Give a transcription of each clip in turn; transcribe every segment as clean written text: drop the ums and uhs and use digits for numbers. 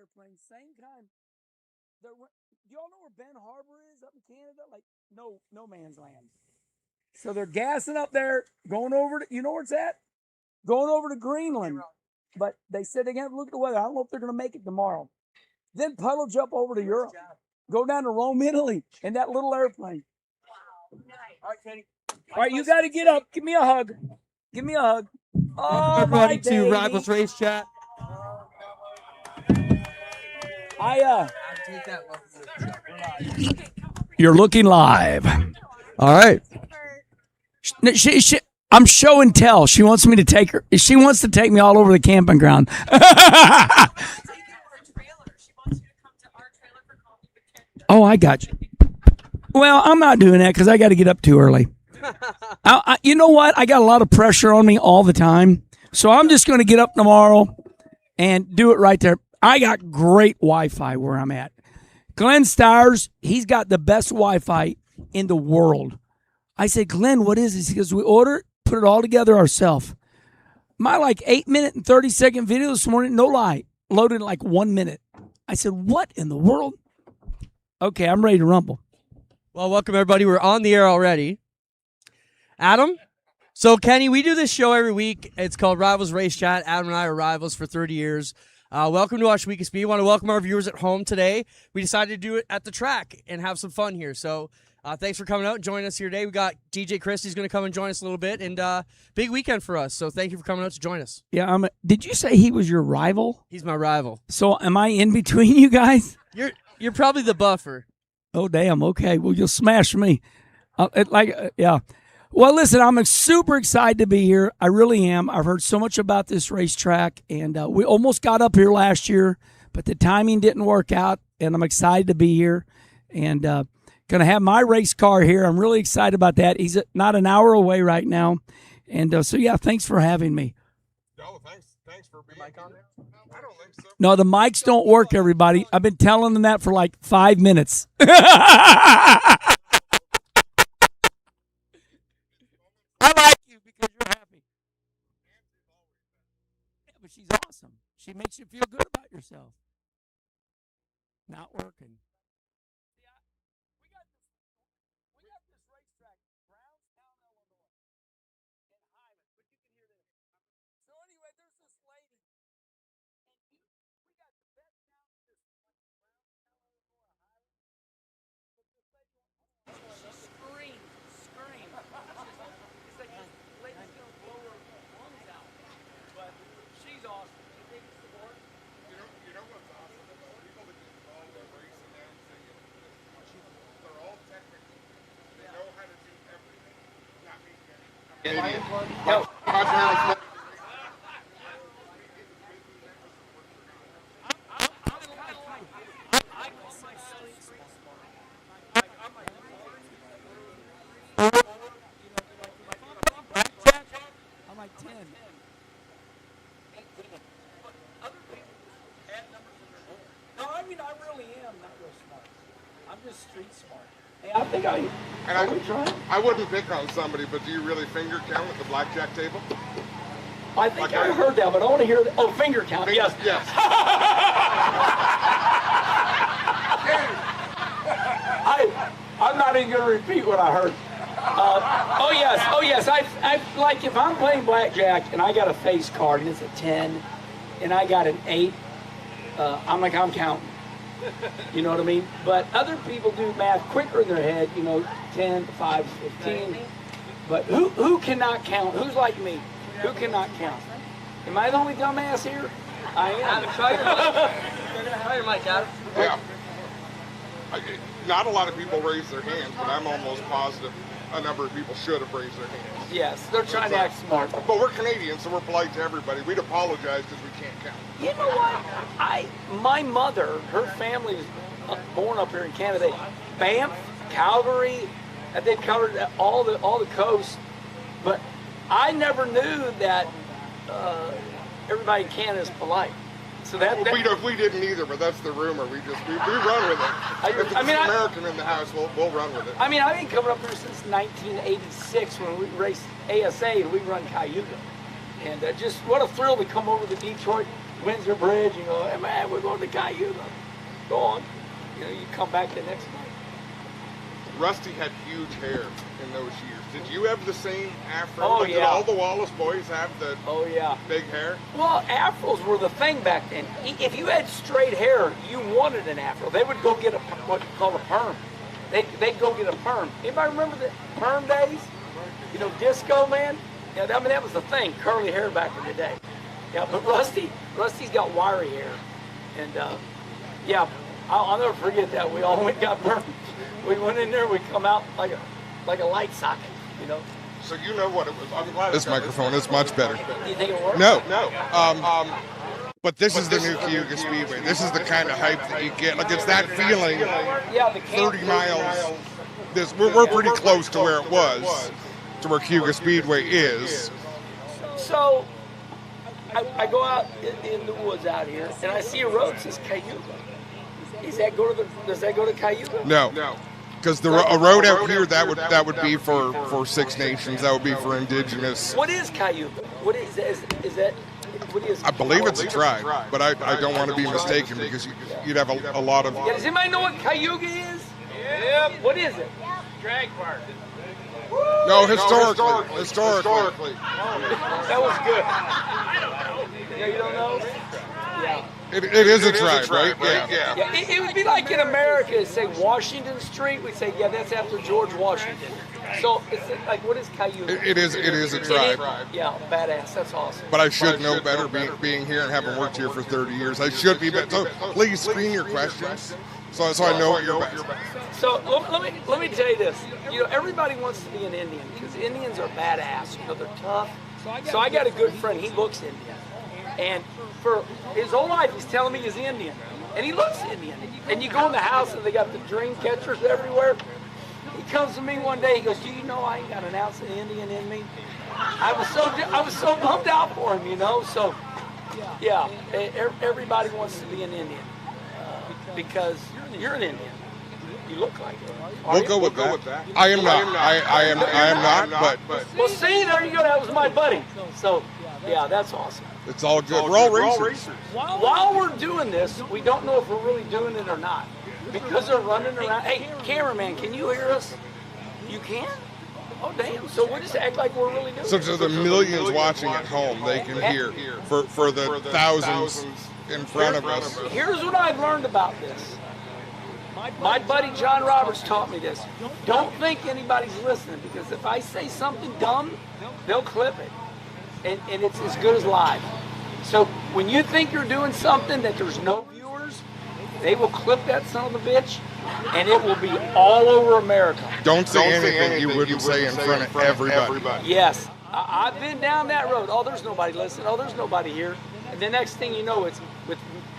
airplane, same kind. Do y'all know where Ben Harbor is up in Canada? Like no man's land. So they're gassing up there, going over to, you know where it's at? Going over to Greenland. But they said they can't look at the weather. I don't know if they're going to make it tomorrow. Then puddle jump over to Europe. Go down to Rome, Italy, in that little airplane. Wow. Nice. All right, Kenny. All right, you got to get up. Give me a hug. Give me a hug. Oh, everybody to Rivalz Race Chat. You're looking live. All right. I'm show and tell. She wants me to take her. She wants to take me all over the camping ground. Oh, I got you. Well, I'm not doing that because I got to get up too early. You know what? I got a lot of pressure on me all the time. So I'm just going to get up tomorrow and do it right there. I got great Wi-Fi where I'm at. Glenn Stowers, he's got the best Wi-Fi in the world. I said, Glenn, what is this? He goes, we order, put it all together ourselves. My 8-minute and 30-second video this morning, no lie, loaded in 1 minute. I said, what in the world? Okay, I'm ready to rumble. Well, welcome, everybody. We're on the air already. Adam? So, Kenny, we do this show every week. It's called Rivalz Race Chat. Adam and I are rivals for 30 years. Welcome to Watch Week of Speed. We want to welcome our viewers at home today. We decided to do it at the track and have some fun here. So, thanks for coming out and joining us here today. We got DJ Christie's going to come and join us a little bit, and big weekend for us. So, thank you for coming out to join us. Yeah, did you say he was your rival? He's my rival. So, am I in between you guys? You're probably the buffer. Oh, damn. Okay. Well, you'll smash me. Yeah. Well, listen, I'm super excited to be here. I really am. I've heard so much about this racetrack, and we almost got up here last year, but the timing didn't work out, and I'm excited to be here and going to have my race car here. I'm really excited about that. He's not an hour away right now. And so, yeah, thanks for having me. No, thanks for being here. I don't think so. No, the mics don't work, everybody. I've been telling them that for 5 minutes. I like you because you're happy. Yeah, but she's awesome. She makes you feel good about yourself. Not working. Yeah, we got this racetrack, Brownstown, Illinois, in Highland, but you can hear this. So anyway, there's this lady, and we got the best sound system, Brownstown, Illinois, Highland. But this lady, scream. It's like this lady's gonna blow her lungs out. But she's awesome. You think it's the board? You know what's awesome? People that get involved in racing and everything, they're all technical. They know how to do everything. Not me, Kenny. I'm like 10. But other people add numbers in their head. No, I mean, I really am not real smart. I'm just street smart. Hey, I think I wouldn't pick on somebody, but do you really finger count at the blackjack table? I think I heard that, but I want to hear that. Oh, finger count, yes. Yes. I'm not even going to repeat what I heard. Oh yes. I like if I'm playing blackjack and I got a face card and it's a 10 and I got an 8, I'm counting. You know what I mean? But other people do math quicker in their head, 10, 5, 15. But who cannot count? Who's like me? Who cannot count? Am I the only dumbass here? I am. Try your mic, Adam. Yeah. Not a lot of people raise their hands, but I'm almost positive a number of people should have raised their hands. Yes, they're trying to act smart. But we're Canadians, so we're polite to everybody. We'd apologize because we can't count. You know what? My mother, her family was born up here in Canada. Banff, Calgary, and they've covered all the coast. But I never knew that everybody in Canada is polite. So we didn't either, but that's the rumor. We run with it. If it's American in the house, we'll run with it. I mean, I've been coming up here since 1986 when we raced ASA and we run Cayuga. And just what a thrill to come over to Detroit. Windsor Bridge, you go, hey man, we're going to Cayuga. Go on. You know, you come back the next night. Rusty had huge hair in those years. Did you have the same afro? Oh, Like, yeah. Did all the Wallace boys have the Oh yeah. big hair? Well, afros were the thing back then. If you had straight hair, you wanted an afro. They would go get what you call a perm. They'd go get a perm. Anybody remember the perm days? You know, disco, man? Yeah, I mean, that was the thing, curly hair back in the day. Yeah, but Rusty's got wiry hair. And, yeah, I'll never forget that. We all went and got perm. We went in there, we come out like a light socket, you know? So you know what it was. I'm glad this microphone is much better. Do you think it worked? No. But this is the new Cayuga Speedway. This is the kind of hype that you get. Like, it's that feeling. Yeah, the 30 miles. We're pretty close to where it was, to where Cayuga Speedway is. So, I go out in the woods out here, and I see a road that says Cayuga. Does that go to Cayuga? No. Because a road out here, that would be for Six Nations. That would be for indigenous. What is Cayuga? What is that? What is? I believe it's a tribe, but I don't want to be mistaken because you'd have a lot of. Yeah, does anybody know what Cayuga is? Yeah. What is it? Drag park. No, historically. That was good. Yeah, you don't know? Yeah. It is a tribe, right? Yeah. Yeah, it would be like in America, say Washington Street, we'd say, yeah, that's after George Washington. So it's like, what is Cayuga? It is a tribe. Yeah, badass. That's awesome. But I should know better being here and having worked here for 30 years. I should be better. So please screen your questions so I know what you're about. So let me tell you this. You know, everybody wants to be an Indian because Indians are badass. You know, they're tough. So I got a good friend. He looks Indian. And for his whole life, he's telling me he's Indian. And he looks Indian. And you go in the house and they got the dream catchers everywhere. He comes to me one day, he goes, do you know I ain't got an ounce of Indian in me? I was so bummed out for him, you know? So, yeah, everybody wants to be an Indian because you're an Indian. You look like it. We'll go with that. I am not. I am not, but. Well, see, there you go. That was my buddy. So, yeah, that's awesome. It's all good. We're all racers. While we're doing this, we don't know if we're really doing it or not because they're running around. Hey, cameraman, can you hear us? You can? Oh, damn. So we'll just act like we're really doing it. So to the millions watching at home, they can hear. For the thousands in front of us. Here's what I've learned about this. My buddy John Roberts taught me this. Don't think anybody's listening because if I say something dumb, they'll clip it. And it's as good as live. So when you think you're doing something that there's no viewers, they will clip that son of a bitch, and it will be all over America. Don't say anything you wouldn't say in front of everybody. Yes, I've been down that road. Oh, there's nobody listening. Oh, there's nobody here. And the next thing you know, it's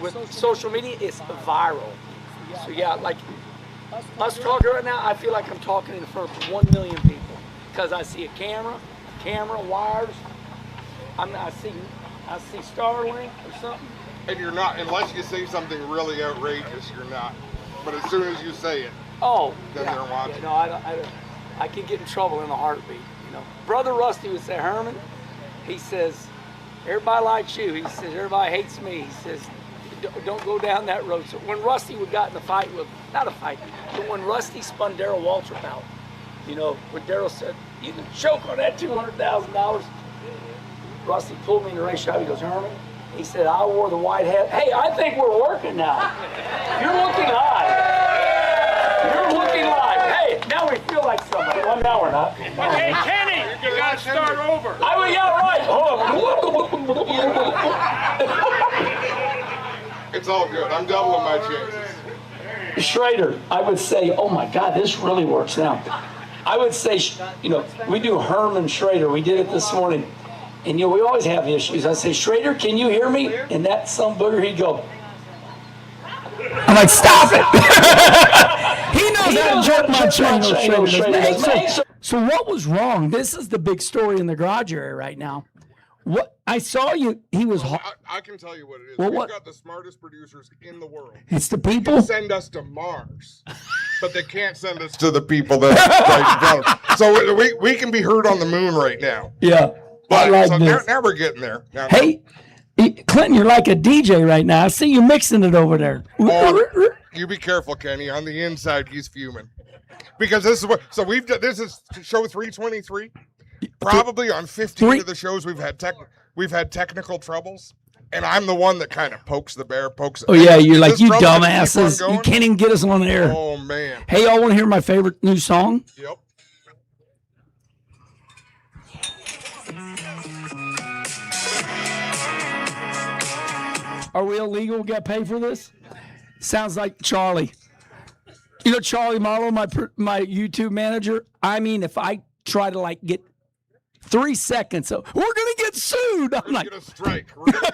with social media, it's viral. So yeah, like us talking right now, I feel like I'm talking in front of 1 million people because I see a camera, wires. I see Starlink or something. And you're not, unless you say something really outrageous, you're not. But as soon as you say it, then they're watching. Yeah, no, I can get in trouble in a heartbeat. You know, Brother Rusty would say, Herman, he says, everybody likes you. He says, everybody hates me. He says, don't go down that road. So when Rusty got in a fight with, not a fight, but when Rusty spun Darrell Waltrip out, you know, when Darrell said, you can choke on that $200,000. Rusty pulled me in the race shop. He goes, Herman, he said, I wore the white hat. Hey, I think we're working now. You're looking live. You're looking live. Hey, now we feel like somebody. Well, now we're not. Okay, Kenny, you gotta start over. I mean, yeah, right. Hold on. It's all good. I'm doubling my chances. Schrader, I would say, oh my God, this really works now. I would say, you know, we do Herman Schrader. We did it this morning. And you know, we always have issues. I say, Schrader, can you hear me? And that some booger, he'd go. I'm like, stop it! He knows how to jerk my chain. So what was wrong? This is the big story in the garage area right now. What I saw you, he was. I can tell you what it is. Well, We've got the smartest producers in the world. It's the They people. can send us to Mars, but they can't send us to the people that right in front of us. So we can be heard on the moon right now. Yeah. But I like so this. now we're getting there. Now, Hey, Clinton, you're like a DJ right now. I see you mixing it over there. Oh, you be careful, Kenny. On the inside, he's fuming because this is what. So we've done. This is show 323. Probably on 15 of the shows we've had technical troubles, and I'm the one that kind of pokes the bear. Oh yeah, you're like, you dumbasses. You can't even get us on air. Oh man. Hey, y'all want to hear my favorite new song? Yep. Are we illegal? We got to pay for this? Sounds like Charlie. You know Charlie Marlowe, my YouTube manager? I mean, if I try to like get 3 seconds, so we're going to get sued. I'm like, we're going to strike. We're gonna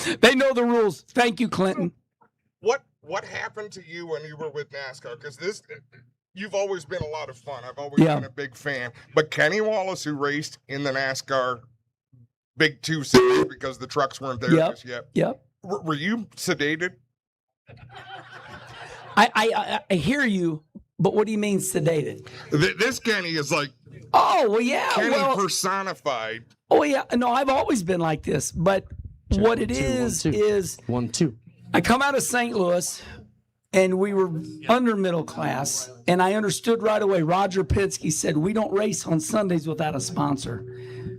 get They know the rules. Thank you, Clinton. What happened to you when you were with NASCAR? Because you've always been a lot of fun. I've always been a big fan. But Kenny Wallace, who raced in the NASCAR Big 2 series because the trucks weren't there just yet. Yep. Were you sedated? I hear you, but what do you mean sedated? This Kenny is like, oh, well, yeah. Kenny personified. Oh, yeah. No, I've always been like this. But what it is 1 2. I come out of St. Louis, and we were under middle class, and I understood right away. Roger Penske said, we don't race on Sundays without a sponsor.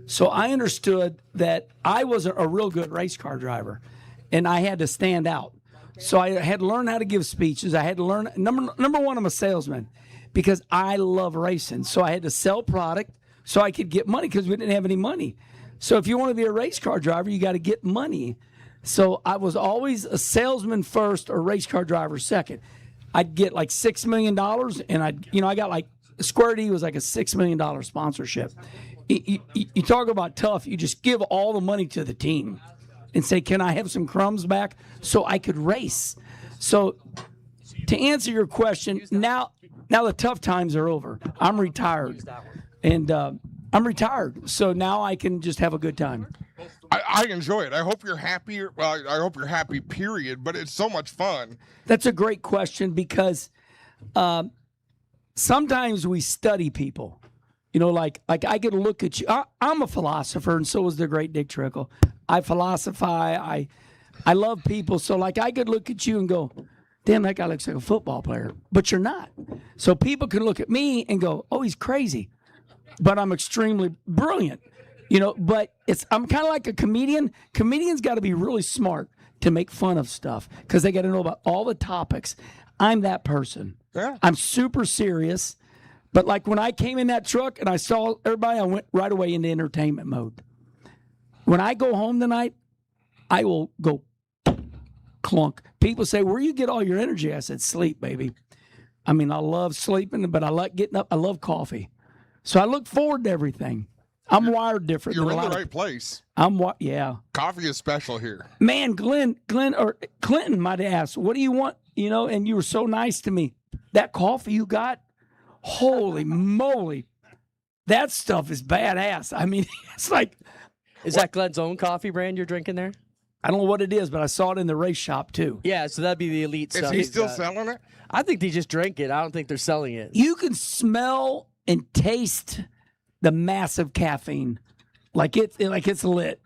So I understood that I wasn't a real good race car driver, and I had to stand out. So I had to learn how to give speeches. I had to learn, number one, I'm a salesman because I love racing. So I had to sell product so I could get money because we didn't have any money. So if you want to be a race car driver, you got to get money. So I was always a salesman first or race car driver second. I'd get like $6 million, and I got like Square D was like a $6 million sponsorship. You talk about tough. You just give all the money to the team and say, can I have some crumbs back so I could race? So to answer your question, now the tough times are over. I'm retired, and I'm retired. So now I can just have a good time. I enjoy it. I hope you're happy. Well, I hope you're happy, period. But it's so much fun. That's a great question because sometimes we study people. You know, like I get to look at you. I'm a philosopher, and so is the great Dick Trickle. I philosophize. I love people. So, like, I could look at you and go, damn, that guy looks like a football player. But you're not. So people can look at me and go, oh, he's crazy. But I'm extremely brilliant. You know, but I'm kind of like a comedian. Comedians got to be really smart to make fun of stuff because they got to know about all the topics. I'm that person. Yeah. I'm super serious. But like when I came in that truck and I saw everybody, I went right away into entertainment mode. When I go home tonight, I will go clunk. People say, where you get all your energy? I said, sleep, baby. I mean, I love sleeping, but I like getting up. I love coffee. So I look forward to everything. I'm wired different. You're in the right place. Yeah. Coffee is special here. Man, Clinton might have asked, what do you want? You know, and you were so nice to me. That coffee you got, holy moly, that stuff is badass. I mean, it's like. Is that Glenn's own coffee brand you're drinking there? I don't know what it is, but I saw it in the race shop too. Yeah, so that'd be the elite stuff. Is he still selling it? I think they just drink it. I don't think they're selling it. You can smell and taste the massive caffeine, like it's lit.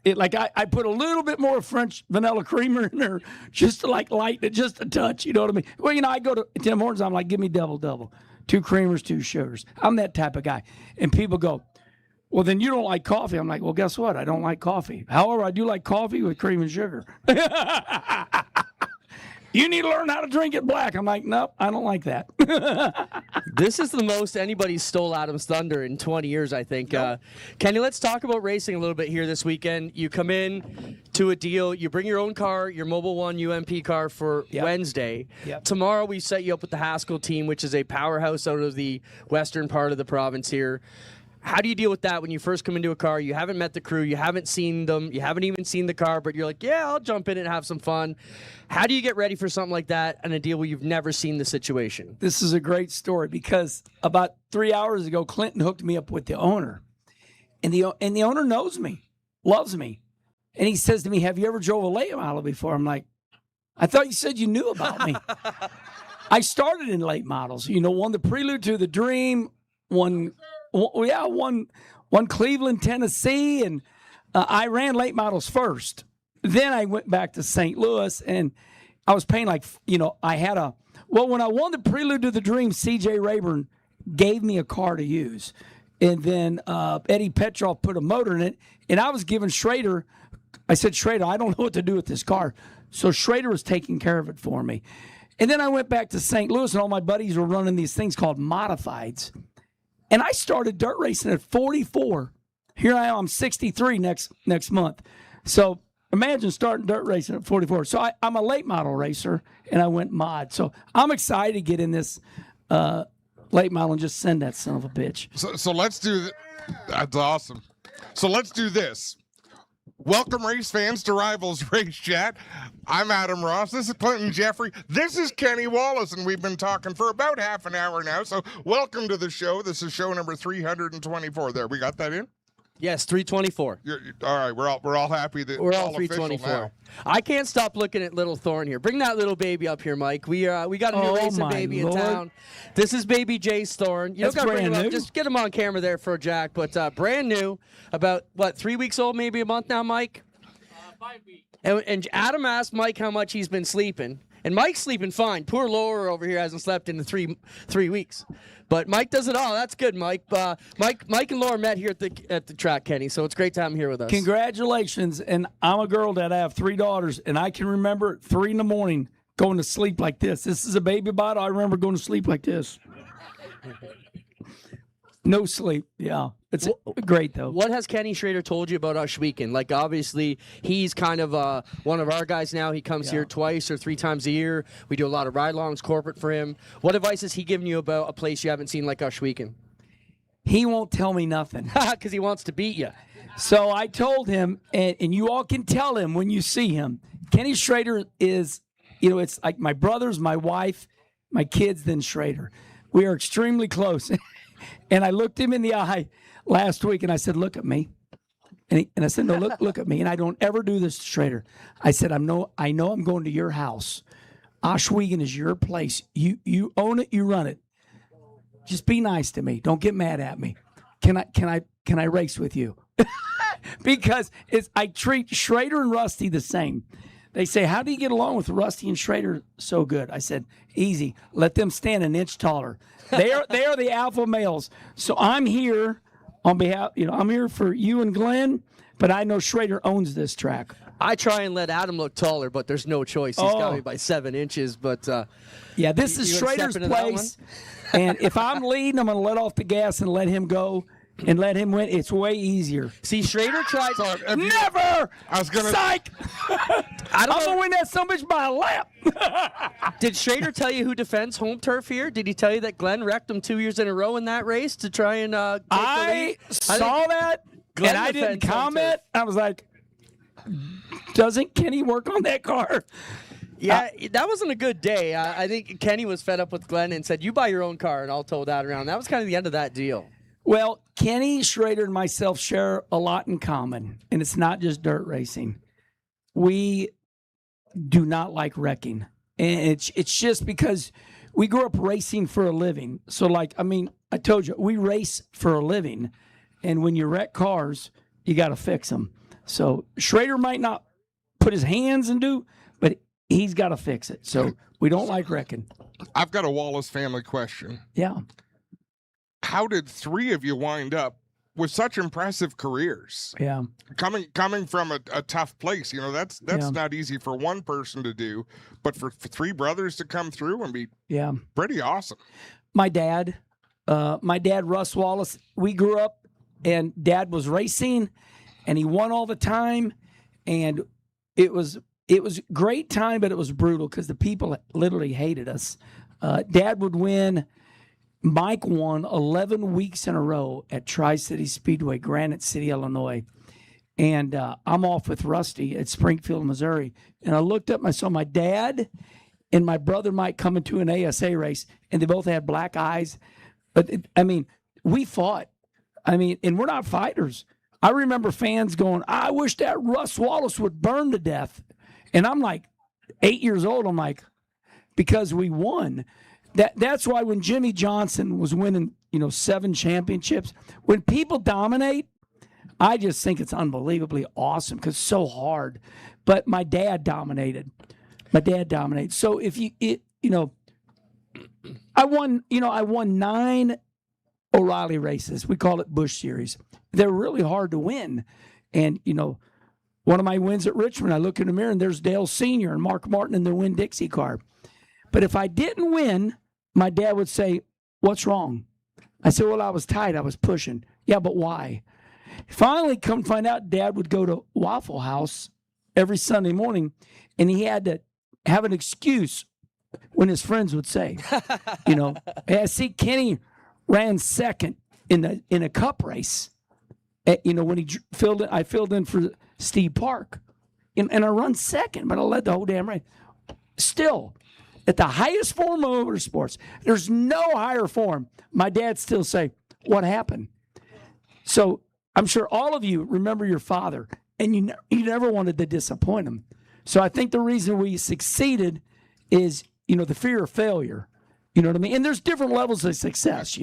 Like I put a little bit more French vanilla creamer in there just to like lighten it just a touch. You know what I mean? Well, you know, I go to Tim Hortons. I'm like, give me double, 2 creamers, 2 sugars. I'm that type of guy. And people go, well, then you don't like coffee. I'm like, well, guess what? I don't like coffee. However, I do like coffee with cream and sugar. You need to learn how to drink it black. I'm like, nope, I don't like that. This is the most anybody stole Adam's thunder in 20 years, I think. Yep. Kenny, let's talk about racing a little bit here this weekend. You come in to a deal. You bring your own car, your Mobil 1 UMP car for Wednesday. Yep. Tomorrow we set you up with the Haskell team, which is a powerhouse out of the western part of the province here. How do you deal with that when you first come into a car? You haven't met the crew. You haven't seen them. You haven't even seen the car, but you're like, yeah, I'll jump in and have some fun. How do you get ready for something like that and a deal where you've never seen the situation? This is a great story because about 3 hours ago, Clinton hooked me up with the owner. And the owner knows me, loves me. And he says to me, have you ever drove a late model before? I'm like, I thought you said you knew about me. I started in late models. You know, won the Prelude to the Dream, won Cleveland, Tennessee, and I ran late models first. Then I went back to St. Louis, and I was paying I had when I won the Prelude to the Dream, C.J. Rayburn gave me a car to use. And then Eddie Petrov put a motor in it, and I was giving Schrader, I said, Schrader, I don't know what to do with this car. So Schrader was taking care of it for me. And then I went back to St. Louis, and all my buddies were running these things called modifieds. And I started dirt racing at 44. Here I am, I'm 63 next month. So imagine starting dirt racing at 44. So I'm a late model racer, and I went mod. So I'm excited to get in this late model and just send that son of a bitch. So let's do that's awesome. So let's do this. Welcome, race fans, to Rivalz Race Chat. I'm Adam Ross. This is Clinton Geoffrey. This is Kenny Wallace, and we've been talking for about half an hour now. So welcome to the show. This is show number 324. There, we got that in? Yes, 324. All right, we're all happy that We're it's all official 324. now. I can't stop looking at little Thorn here. Bring that little baby up here, Mike. We got a new racing baby in town. This is baby Jace Thorn. You That's don't got to bring him brand up. new. Just get him on camera there for Jack. But brand new, about 3 weeks old, maybe a month now, Mike. 5 weeks. And Adam asked Mike how much he's been sleeping. And Mike's sleeping fine. Poor Laura over here hasn't slept in the three weeks. But Mike does it all. That's good, Mike. Mike and Laura met here at the track, Kenny. So it's great to have him here with us. Congratulations. And I'm a girl that I have 3 daughters, and I can remember at 3 in the morning going to sleep like this. This is a baby bottle. I remember going to sleep like this. No sleep. Yeah. It's great, though. What has Kenny Schrader told you about Oshweekend? Like, obviously, he's kind of one of our guys now. He comes here twice or 3 times a year. We do a lot of ride-alongs corporate for him. What advice has he given you about a place you haven't seen like Oshweekend? He won't tell me nothing. Because he wants to beat you. So I told him, and you all can tell him when you see him, Kenny Schrader is, it's like my brothers, my wife, my kids, then Schrader. We are extremely close. And I looked him in the eye last week, and I said, look at me. And I said, no, look at me. And I don't ever do this to Schrader. I said, I know I'm going to your house. Oshweekend is your place. You own it, you run it. Just be nice to me. Don't get mad at me. Can I race with you? Because I treat Schrader and Rusty the same. They say, how do you get along with Rusty and Schrader so good? I said, easy. Let them stand an inch taller. They are the alpha males. So I'm here on behalf, I'm here for you and Glenn, but I know Schrader owns this track. I try and let Adam look taller, but there's no choice. He's got me by 7 inches. But yeah, this is Schrader's place. And if I'm leading, I'm going to let off the gas and let him go. And let him win. It's way easier. See, Schrader tried. Never. I was gonna. Psych. I'm gonna win that so much by a lap. Did Schrader tell you who defends home turf here? Did he tell you that Glenn wrecked him 2 years in a row in that race to try and take the lead? I saw that, Glenn and I didn't defends home comment. turf. I was like, doesn't Kenny work on that car? Yeah, that wasn't a good day. I think Kenny was fed up with Glenn and said, you buy your own car, and I'll tow that around. That was kind of the end of that deal. Well, Kenny, Schrader, and myself share a lot in common, and it's not just dirt racing. We do not like wrecking, and it's just because we grew up racing for a living. So, I told you, we race for a living, and when you wreck cars, you got to fix them. So Schrader might not put his hands and do, but he's got to fix it. So we don't like wrecking. I've got a Wallace family question. Yeah. How did 3 of you wind up with such impressive careers? Yeah. Coming from a tough place, that's not easy for one person to do, but for 3 brothers to come through and be pretty awesome. My dad, Russ Wallace, we grew up and Dad was racing and he won all the time, and it was great time, but it was brutal because the people literally hated us. Dad would win. Mike won 11 weeks in a row at Tri-City Speedway, Granite City, Illinois. And I'm off with Rusty at Springfield, Missouri. And I looked up and I saw my dad and my brother Mike coming to an ASA race, and they both had black eyes. But, we fought. And we're not fighters. I remember fans going, I wish that Russ Wallace would burn to death. And I'm like 8 years old. I'm like, because we won. That's why when Jimmy Johnson was winning, 7 championships, when people dominate, I just think it's unbelievably awesome because it's so hard. But my dad dominated. So if I won 9 O'Reilly races. We call it Busch Series. They're really hard to win. And, one of my wins at Richmond, I look in the mirror and there's Dale Sr. and Mark Martin in their Winn-Dixie car. But if I didn't win, my dad would say, "What's wrong?" I said, "Well, I was tight. I was pushing." "Yeah, but why?" Finally, come to find out, Dad would go to Waffle House every Sunday morning, and he had to have an excuse when his friends would say, "Hey, I see Kenny ran second in a cup race." When he filled in, I filled in for Steve Park, and I run second, but I led the whole damn race. Still, at the highest form of motorsports, there's no higher form. My dad still say, "What happened?" So I'm sure all of you remember your father, and you never wanted to disappoint him. So I think the reason we succeeded is, the fear of failure. You know what I mean? And there's different levels of success,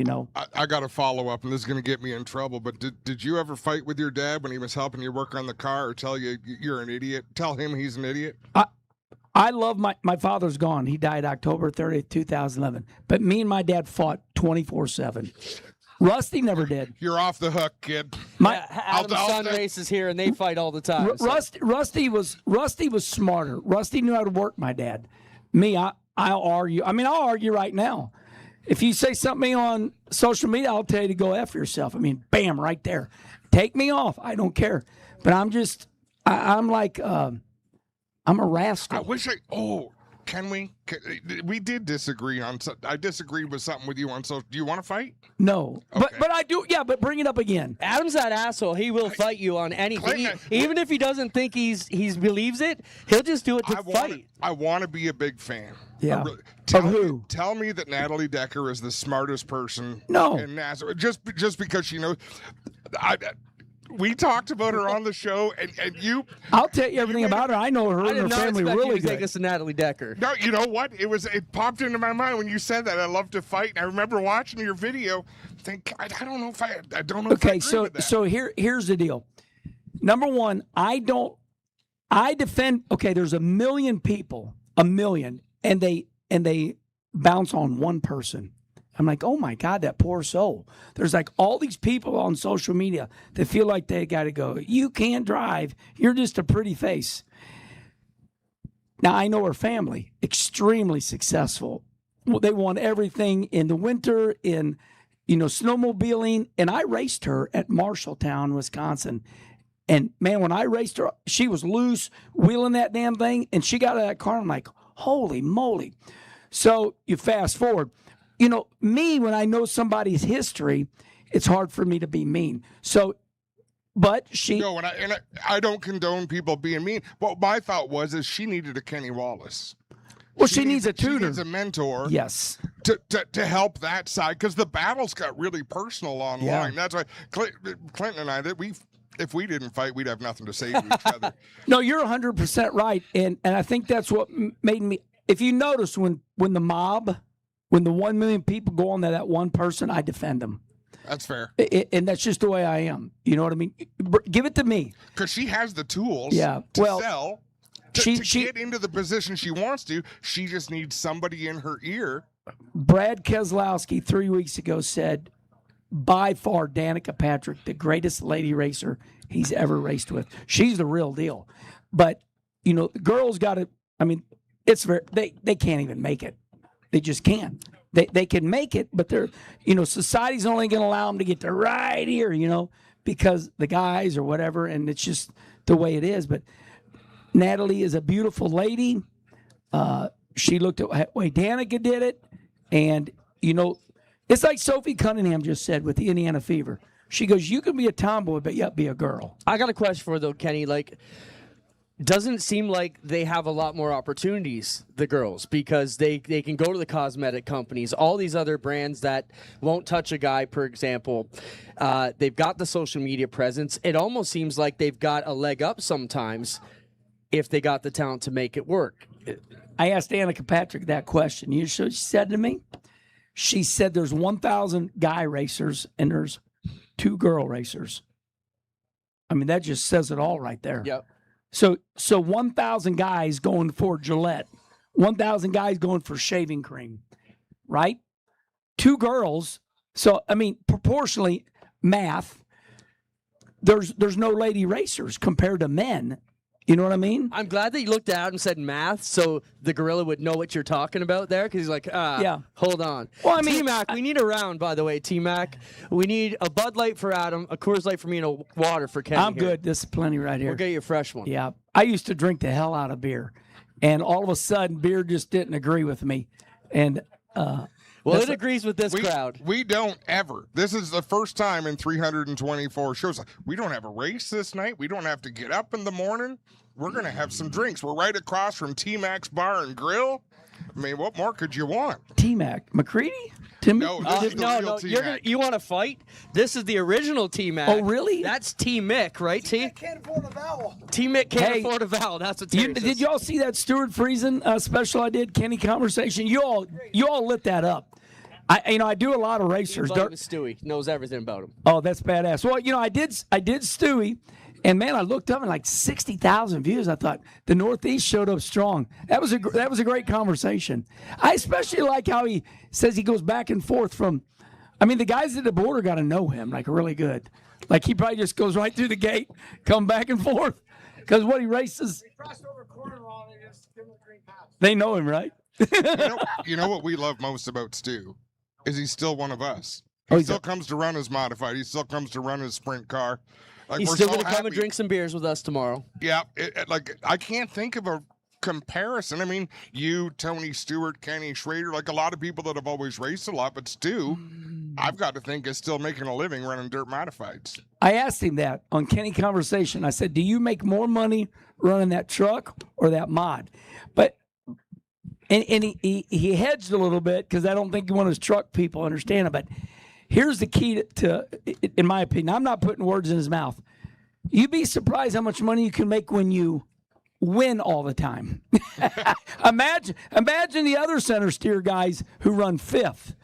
I got to follow up, and this is going to get me in trouble, but did you ever fight with your dad when he was helping you work on the car, or tell you you're an idiot? Tell him he's an idiot? I love my father's gone. He died October 30th, 2011. But me and my dad fought 24/7. Rusty never did. You're off the hook, kid. Adam's son races here, and they fight all the time. Rusty was smarter. Rusty knew how to work my dad. Me, I'll argue. I'll argue right now. If you say something on social media, I'll tell you to go F yourself. Bam, right there. Take me off. I don't care. But I'm like, I'm a rascal. I wish can we? We did disagree on. I disagreed with something with you on social. Do you want to fight? No, Okay. but I do. Yeah, but bring it up again. Adam's that asshole. He will fight you on anything. Even if he doesn't think he believes it, he'll just do it to fight. I want to be a big fan. Yeah. Tell Of who? Tell me that Natalie Decker is the smartest person. No. In NASCAR. Just because she knows. We talked about her on the show, and you. I'll tell you everything about her. I know her and her family really good. Take us to Natalie Decker. No, you know what? It popped into my mind when you said that. I love to fight, and I remember watching your video. Think I don't know if I don't know. Okay, if I agree with that. so here's the deal. Number one, I defend. Okay, there's 1 million people, and they bounce on one person. I'm like, oh my God, that poor soul. There's like all these people on social media that feel like they got to go. You can't drive. You're just a pretty face. Now, I know her family, extremely successful. Well, they won everything in the winter, in snowmobiling, and I raced her at Marshalltown, Wisconsin. And man, when I raced her, she was loose, wheeling that damn thing, and she got out of that car. I'm like, holy moly. So you fast forward. Me, when I know somebody's history, it's hard for me to be mean. So, but she. No, and I don't condone people being mean. What my thought is she needed a Kenny Wallace. Well, she needs a tutor. She needs a mentor. Yes. To help that side, because the battles got really personal online. Yeah. That's why Clinton and I, if we didn't fight, we'd have nothing to say to each other. No, you're 100% right, and I think that's what made me. If you notice, when the 1 million people go on that one person, I defend them. That's fair. And that's just the way I am. You know what I mean? Give it to me. Because she has the tools to sell. To get into the position she wants to, she just needs somebody in her ear. Brad Keselowski 3 weeks ago said, by far, Danica Patrick, the greatest lady racer he's ever raced with. She's the real deal. But, the girls got to, it's they can't even make it. They just can't. They can make it, but they're, society's only going to allow them to get to right here, because the guys or whatever, and it's just the way it is. But Natalie is a beautiful lady. She looked at the way Danica did it, and, it's like Sophie Cunningham just said with the Indiana Fever. She goes, you can be a tomboy, but yet be a girl. I got a question for her, though, Kenny. Doesn't seem like they have a lot more opportunities, the girls, because they can go to the cosmetic companies, all these other brands that won't touch a guy, for example. They've got the social media presence. It almost seems like they've got a leg up sometimes if they got the talent to make it work. I asked Danica Patrick that question. You know what she said to me? She said there's 1,000 guy racers and there's 2 girl racers. I mean, that just says it all right there. Yep. So 1,000 guys going for Gillette, 1,000 guys going for shaving cream, right? 2 girls. So, I mean, proportionally, math, there's no lady racers compared to men. You know what I mean? I'm glad that you looked at and said math, so the gorilla would know what you're talking about there, because he's like, Yeah. hold on. Well, I mean, T-Mac, we need a round, by the way, T-Mac. We need a Bud Light for Adam, a Coors Light for me, and a water for Kenny. I'm here. good. This is plenty right here. We'll get you a fresh one. Yeah. I used to drink the hell out of beer. And all of a sudden, beer just didn't agree with me. And Well, it agrees with this We, crowd. we don't ever. This is the first time in 324 shows. We don't have a race this night. We don't have to get up in the morning. We're going to have some drinks. We're right across from T-Mac's Bar and Grill. I mean, what more could you want? T-Mac. McCready? Tim? No, this is the real T-Mac. You want to fight? This is the original T-Mac. Oh, really? That's T-Mick, right, T? Can't afford a vowel. T-Mick can't Hey, afford a vowel. That's what Terry says. Did y'all see that Stuart Friesen special I did, Kenny Conversation? You all lit that up. I do a lot of racers. Love Stewie. Knows everything about him. Oh, that's badass. Well, I did Stewie, and man, I looked up and like 60,000 views. I thought the Northeast showed up strong. That was a great conversation. I especially like how he says he goes back and forth from. I mean, the guys at the border got to know him like really good. Like he probably just goes right through the gate, come back and forth, because what he races. He crossed over Cornwall and just give him a green pass. They know him, right? You know what we love most about Stu? Is he's still one of us. Oh, He he's still comes to run his modified. He still comes to run his sprint car. Like, He's we're still so going to come and happy. drink some beers with us tomorrow. Yeah, like I can't think of a comparison. I mean, you, Tony Stewart, Kenny Schrader, like a lot of people that have always raced a lot, but Stu, I've got to think is still making a living running dirt modifieds. I asked him that on Kenny Conversation. I said, do you make more money running that truck or that mod? But and he hedged a little bit because I don't think one of his truck people understand it. But here's the key to, in my opinion, I'm not putting words in his mouth. You'd be surprised how much money you can make when you win all the time. Imagine the other center steer guys who run fifth.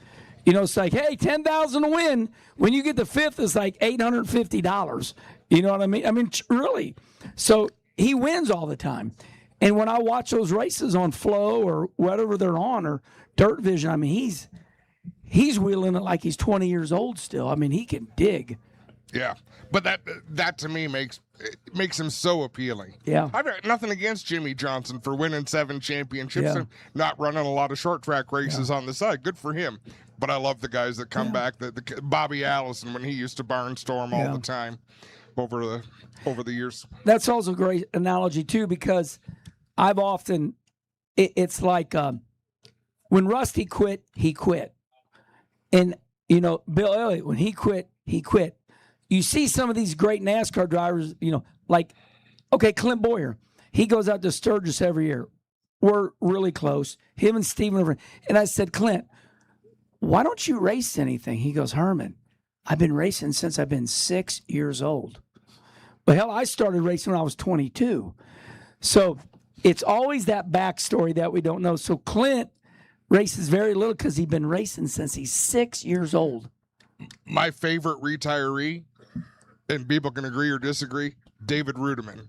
It's like, hey, $10,000 to win. When you get to fifth, it's like $850. You know what I mean? I mean, really. So he wins all the time. And when I watch those races on Flow or whatever they're on or Dirt Vision, I mean, he's wheeling it like he's 20 years old still. I mean, he can dig. Yeah, but that to me makes him so appealing. Yeah. I've got nothing against Jimmy Johnson for winning 7 championships Yeah. and not running a lot of short track races on the side. Good for him. But I love the guys that come back. The Bobby Allison when he used to barnstorm all the time over the years. That's also a great analogy too, because I've often it's like when Rusty quit, he quit, and Bill Elliott when he quit, he quit. You see some of these great NASCAR drivers, like Clint Boyer, he goes out to Sturgis every year. We're really close. Him and Steven, and I said, Clint, why don't you race anything? He goes, Herman, I've been racing since I've been 6 years old. But hell, I started racing when I was 22. So it's always that backstory that we don't know. So Clint races very little because he's been racing since he's 6 years old. My favorite retiree, and people can agree or disagree, David Rudiman.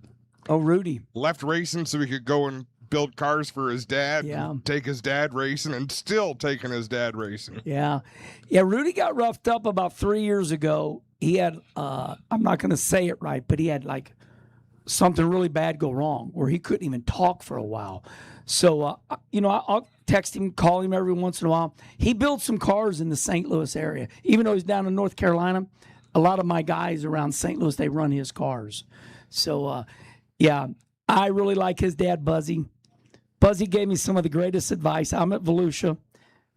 Oh, Rudy. Left racing so he could go and build cars for his dad, Yeah. and take his dad racing, and still taking his dad racing. Yeah. Rudy got roughed up about 3 years ago. He had, I'm not going to say it right, but he had like something really bad go wrong where he couldn't even talk for a while. So, I'll text him, call him every once in a while. He builds some cars in the St. Louis area. Even though he's down in North Carolina, a lot of my guys around St. Louis, they run his cars. So, I really like his dad, Buzzy. Buzzy gave me some of the greatest advice. I'm at Volusia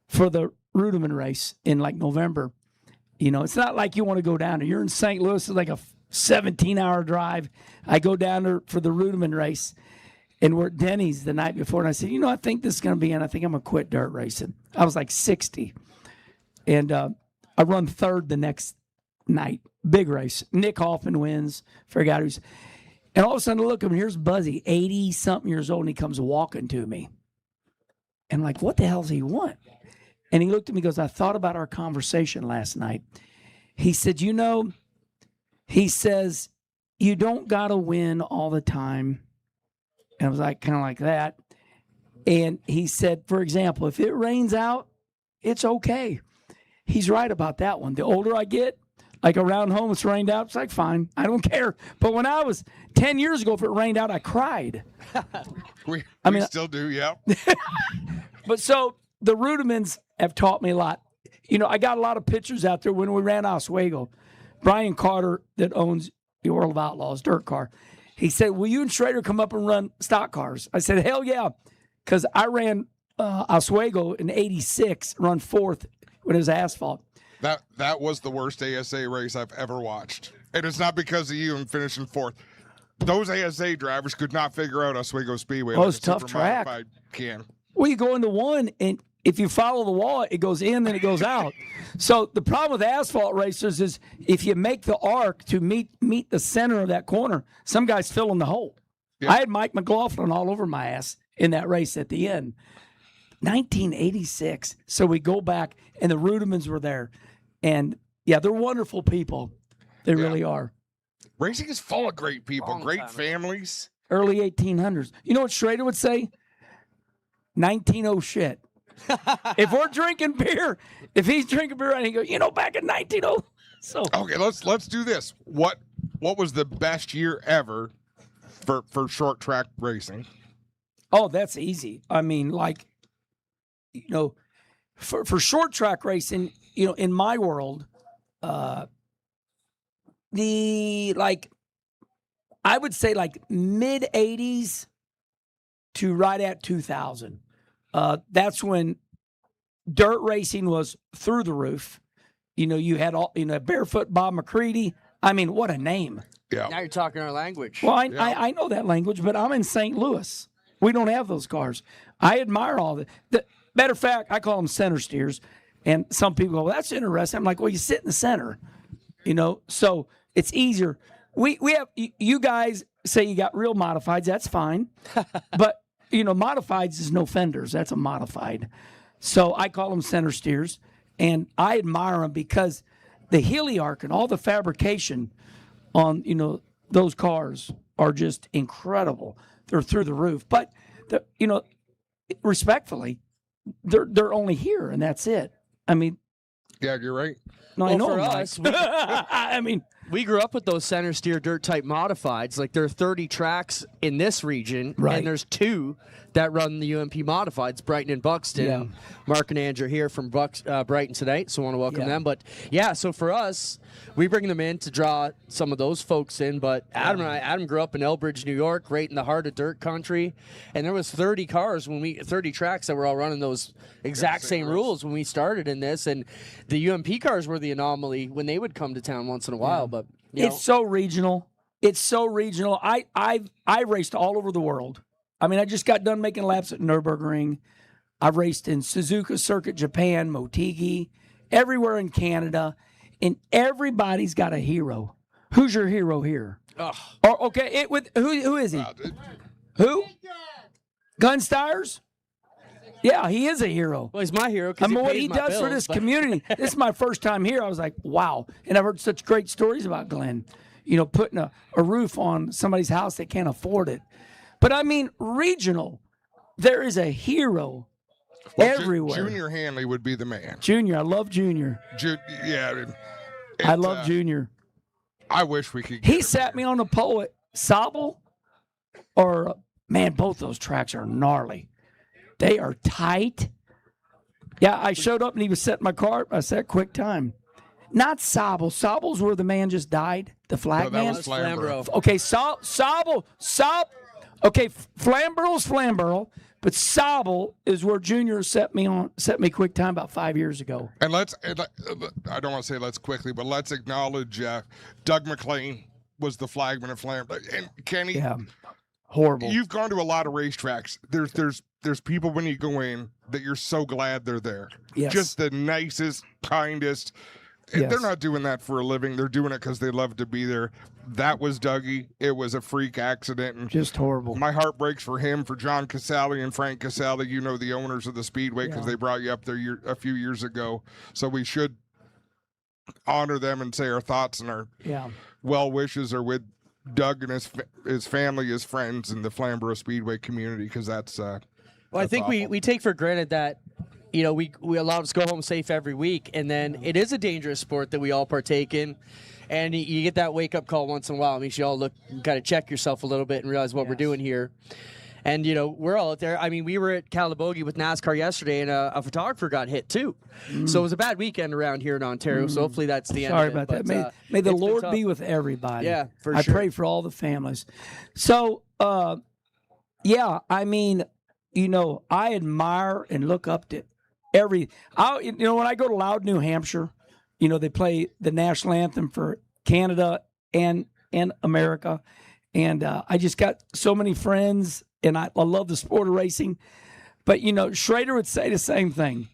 for the Rudiman race in like November. It's not like you want to go down there. You're in St. Louis. It's like a 17-hour drive. I go down there for the Rudiman race, and we're at Denny's the night before, and I said, I think this is going to be in. I think I'm going to quit dirt racing. I was like 60, and I run third the next night. Big race. Nick Hoffman wins. Forgot who's. And all of a sudden, I look at him, here's Buzzy, 80-something years old, and he comes walking to me. And I'm like, what the hell does he want? And he looked at me and goes, I thought about our conversation last night. He said, he says, you don't got to win all the time. And I was like, kind of like that. And he said, for example, if it rains out, it's okay. He's right about that one. The older I get, like around home, it's rained out. It's like, fine, I don't care. But when I was 10 years ago, if it rained out, I cried. We mean, still do, yeah. But so the Rudiments have taught me a lot. You know, I got a lot of pictures out there when we ran Oswego. Brian Carter, that owns the World of Outlaws dirt car, he said, will you and Schrader come up and run stock cars? I said, hell yeah, because I ran Oswego in 86, run fourth when it was asphalt. That was the worst ASA race I've ever watched. And it's not because of you and finishing fourth. Those ASA drivers could not figure out Oswego Speedway. It's a tough track. Well, you go into one, and if you follow the wall, it goes in, then it goes out. So the problem with asphalt racers is if you make the arc to meet the center of that corner, some guy's filling the hole. Yeah. I had Mike McLaughlin all over my ass in that race at the end. 1986. So we go back, and the Rudiments were there. And, yeah, they're wonderful people. They really are. Racing is full of great people, great families. Early 1800s. You know what Schrader would say? 1900 shit. If we're drinking beer, if he's drinking beer, and he goes, back in 1900. So okay, let's do this. What was the best year ever for short track racing? Oh, that's easy. I mean, like, for short track racing, in my world, I would say like mid 80s to right at 2000. That's when dirt racing was through the roof. You had Barefoot Bob McCready. I mean, what a name. Yeah. Now you're talking our language. Well, I know that language, but I'm in St. Louis. We don't have those cars. I admire all that. Matter of fact, I call them center steers. And some people go, well, that's interesting. I'm like, well, you sit in the center, so it's easier. We have, you guys say you got real modifieds. That's fine. But, modifieds is no fenders. That's a modified. So I call them center steers. And I admire them because the heliarc and all the fabrication on, those cars are just incredible. They're through the roof. But, respectfully, they're only here, and that's it. I mean, yeah, you're right. No, well, I know. For us, I mean, we grew up with those center steer dirt type modifieds. Like there are 30 tracks in this region, right. And there's 2 that run the UMP modifieds, Brighton and Buxton. Yeah. Mark and Andrew here from Brighton tonight, so I want to welcome them. But yeah, so for us, we bring them in to draw some of those folks in. But Adam grew up in Elbridge, New York, right in the heart of dirt country, and there was 30 tracks that were all running those exact same rules when we started in this, and the UMP cars were the anomaly when they would come to town once in a while. But it's so regional. It's so regional. I raced all over the world. I mean, I just got done making laps at Nürburgring. I've raced in Suzuka Circuit, Japan, Motegi, everywhere in Canada, and everybody's got a hero. Who's your hero here? Okay, who is he? Who? Gunstires? Yeah, he is a hero. Well, he's my hero. I mean, what he does for this community. This is my first time here. I was like, wow. And I've heard such great stories about Glenn. Putting a roof on somebody's house that can't afford it. But I mean, regional. There is a hero everywhere. Junior Hanley would be the man. Junior, I love Junior. I love Junior. I wish we could. He sat me on the pole at Sobel, man, both those tracks are gnarly. They are tight. Yeah, I showed up and he was setting my car. I said, quick time. Not Sobel. Sobel's where the man just died. The flag man. Was Flamborough. Okay, Sobel. Okay, Flamborough's Flamborough, but Sobel is where Junior set me quick time about 5 years ago. And I don't want to say let's quickly, but let's acknowledge Doug McLean was the flagman at Flamborough. And Kenny, horrible. You've gone to a lot of racetracks. There's people when you go in that you're so glad they're there. Yes. Just the nicest, kindest. Yes. They're not doing that for a living. They're doing it because they love to be there. That was Dougie. It was a freak accident. And just horrible. My heart breaks for him, for John Casale and Frank Casale, the owners of the Speedway, because they brought you up there a few years ago. So we should honor them and say our thoughts and our well wishes are with Doug and his family, his friends, and the Flamborough Speedway community, because that's. Well, I think we take for granted that, we allow us to go home safe every week, and then it is a dangerous sport that we all partake in, and you get that wake-up call once in a while. It makes you all kind of check yourself a little bit and realize what we're doing here. And, we're all out there. I mean, we were at Calabogie with NASCAR yesterday, and a photographer got hit, too. So it was a bad weekend around here in Ontario, so hopefully that's the end Sorry of it. about that. May the Lord be with everybody. Yeah, for I sure. pray for all the families. So, yeah, I mean, I admire and look up to when I go to Loud, New Hampshire, they play the national anthem for Canada and America. And I just got so many friends, and I love the sport of racing. But, Schrader would say the same thing.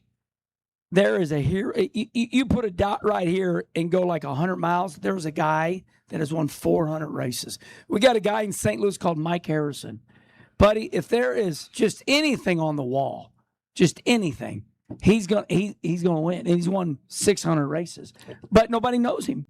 There is a hero. You put a dot right here and go like 100 miles. There was a guy that has won 400 races. We got a guy in St. Louis called Mike Harrison. Buddy, if there is just anything on the wall, just anything, he's gonna win. And he's won 600 races. But nobody knows him.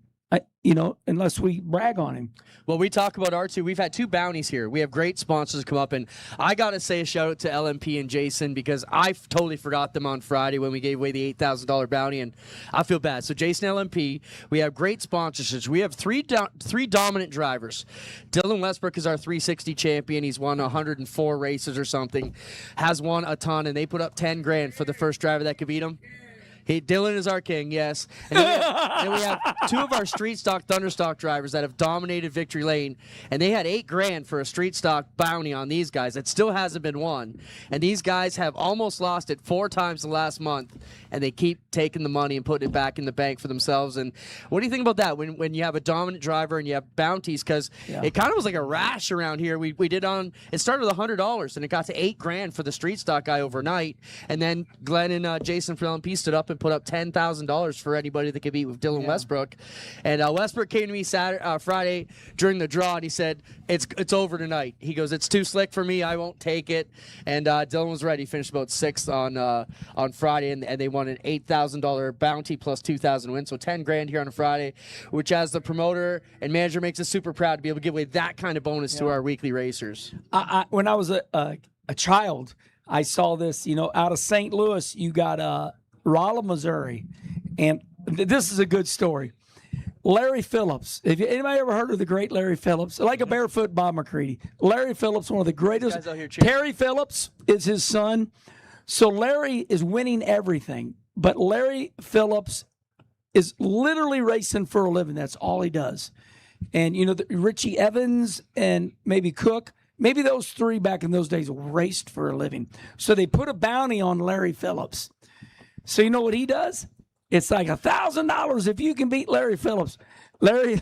Unless we brag on him. Well, we talk about R2. We've had 2 bounties here. We have great sponsors come up, and I got to say a shout out to LMP and Jason, because I totally forgot them on Friday when we gave away the $8,000 bounty, and I feel bad. So Jason LMP, we have great sponsorships. We have three dominant drivers. Dylan Westbrook is our 360 champion. He's won 104 races or something, has won a ton, and they put up 10 grand for the first driver that could beat him. Dylan is our king, yes. And then we have 2 of our street stock Thunderstock drivers that have dominated Victory Lane, and they had 8 grand for a street stock bounty on these guys that still hasn't been won. And these guys have almost lost it 4 times the last month, and they keep taking the money and putting it back in the bank for themselves. And what do you think about that when you have a dominant driver and you have bounties? Because it kind of was like a rash around here. We did it started with $100, and it got to 8 grand for the street stock guy overnight. And then Glenn and Jason from LMP stood up and put up $10,000 for anybody that could beat with Dylan Westbrook. And Westbrook came to me Friday during the draw, and he said, it's over tonight. He goes, it's too slick for me. I won't take it. And Dylan was ready. He finished about 6th on Friday, and they won an $8,000 bounty plus 2,000 wins. So 10 grand here on a Friday, which as the promoter and manager makes us super proud to be able to give away that kind of bonus to our weekly racers. When I was a child, I saw this, out of St. Louis, you got Rolla, Missouri, and this is a good story. Larry Phillips. Have anybody ever heard of the great Larry Phillips? Like a barefoot Bob McCready. Larry Phillips, one of the greatest. Guys out here cheering. Terry Phillips is his son. So Larry is winning everything, but Larry Phillips is literally racing for a living. That's all he does. And Richie Evans and maybe Cook. Maybe those 3 back in those days raced for a living. So they put a bounty on Larry Phillips. So you know what he does? It's like $1,000 if you can beat Larry Phillips. Larry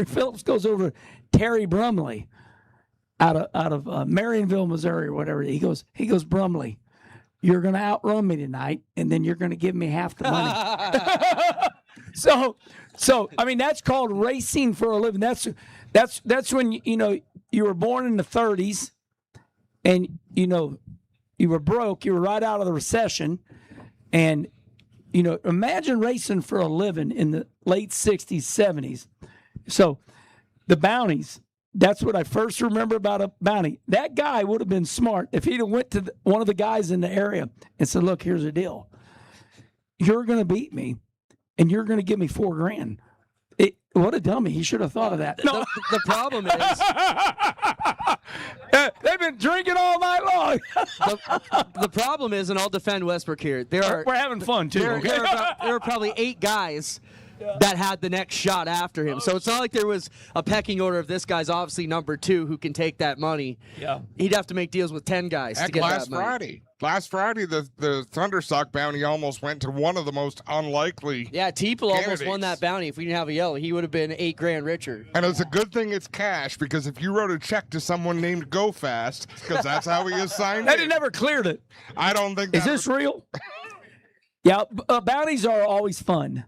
Phillips goes over to Terry Brumley out of Marionville, Missouri, or whatever. He goes, Brumley, you're going to outrun me tonight, and then you're going to give me half the money. So I mean, that's called racing for a living. That's when you were born in the 30s, and you were broke. You were right out of the recession. And, imagine racing for a living in the late 60s, 70s. So the bounties, that's what I first remember about a bounty. That guy would have been smart if he'd have went to one of the guys in the area and said, look, here's the deal. You're going to beat me, and you're going to give me $4 grand. What a dummy. He should have thought of that. No. The problem is... they've been drinking all night long. the problem is, and I'll defend Westbrook here, we're having fun, too. There are probably 8 guys that had the next shot after him. So it's not like there was a pecking order of this guy's obviously number 2 who can take that money. Yeah. He'd have to make deals with 10 guys to get that money. Last Friday, the Thunderstock bounty almost went to one of the most unlikely. Yeah, Teeple almost won that bounty. If we didn't have a yellow, he would have been 8 grand richer. And it's a good thing it's cash, because if you wrote a check to someone named Go Fast, because that's how he is signed They never cleared it. I don't think Is this real? Yeah, bounties are always fun.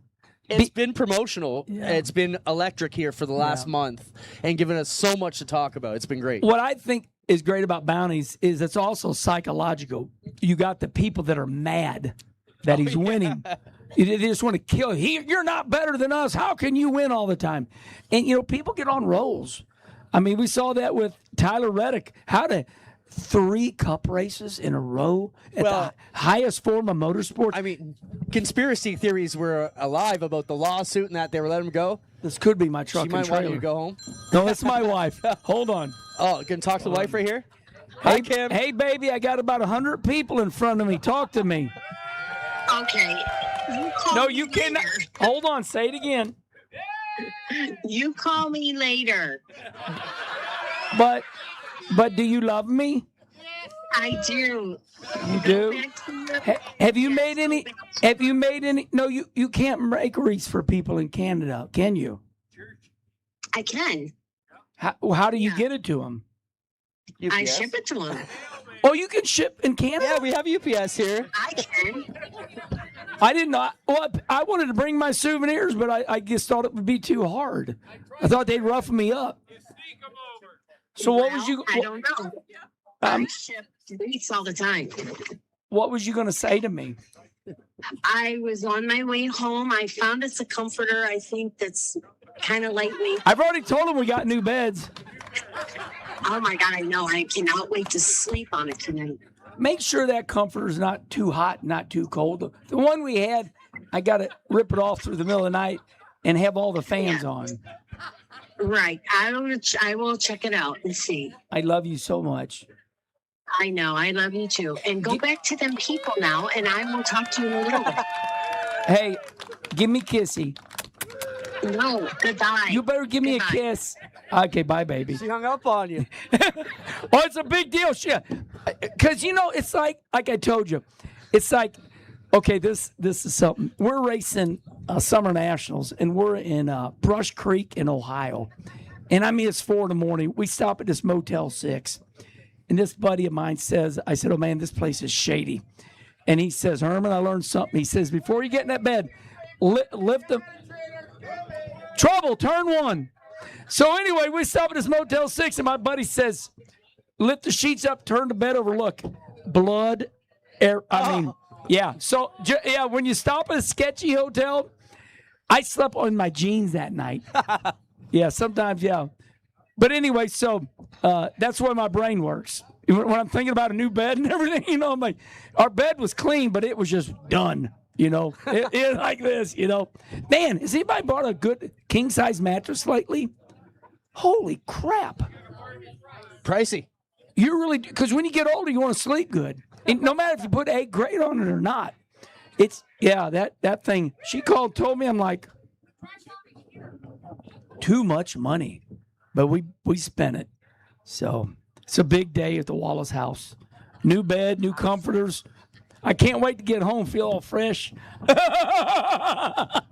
It's been promotional. Yeah. It's been electric here for the last month and given us so much to talk about. It's been great. What I think is great about bounties is it's also psychological. You got the people that are mad that he's winning. They just want to kill. You're not better than us. How can you win all the time? And, people get on rolls. I mean, we saw that with Tyler Reddick. How to 3 cup races in a row at the highest form of motorsports. I mean, conspiracy theories were alive about the lawsuit and that they were letting him go. This could be my truck She and might trailer. want you to go home. No, that's my wife. Hold on. Oh, can talk to the wife right here? Hi, Hey, Kim. hey, baby, I got about 100 people in front of me. Talk to me. Okay. Call No, me you cannot. later. Hold on. Say it again. You call me later. But do you love me? I do. You do? Back to your- Have you made any? Have you made any? No, you can't make wreaths for people in Canada, can you? I can. How do you get it to them? I ship it to them. Oh, you can ship in Canada? Yeah, we have UPS here. I can. I did not. Well, I wanted to bring my souvenirs, but I just thought it would be too hard. I thought they'd rough me up. So what was you? I don't know. I ship wreaths all the time. What was you going to say to me? I was on my way home. I found us a comforter. I think that's kind of lightweight. I've already told them we got new beds. Oh my God, I know. I cannot wait to sleep on it tonight. Make sure that comforter's not too hot, not too cold. The one we had, I got to rip it off through the middle of the night and have all the fans on. Right. I will check it out and see. I love you so much. I know. I love you too. And go back to them people now, and I will talk to you in a little bit. Hey, give me kissy. No, goodbye. You better give me a Goodbye. kiss. Okay, bye, baby. She hung up on you. Oh, it's a big deal, shit. Because it's like I told you, it's like, okay, this is something. We're racing Summer Nationals, and we're in Brush Creek in Ohio, and I mean it's 4 a.m. We stop at this Motel 6, and this buddy of mine says, I said, oh man, this place is shady, and he says, Herman, I learned something. He says, before you get in that bed, lift the trouble, turn 1. So anyway, we stop at this Motel 6, and my buddy says, lift the sheets up, turn the bed over, look, blood, air. I mean, yeah. So, yeah, when you stop at a sketchy hotel, I slept on my jeans that night. Yeah, sometimes, yeah. But anyway, so that's the way my brain works. When I'm thinking about a new bed and everything, I'm like, our bed was clean, but it was just done. It like this, Man, has anybody bought a good king-size mattress lately? Holy crap. Pricey. You really do, because when you get older, you want to sleep good. And no matter if you put 8 grade on it or not. That thing. She told me, I'm like, too much money. But we spent it. So it's a big day at the Wallace house. New bed, new comforters. I can't wait to get home, feel all fresh. I'll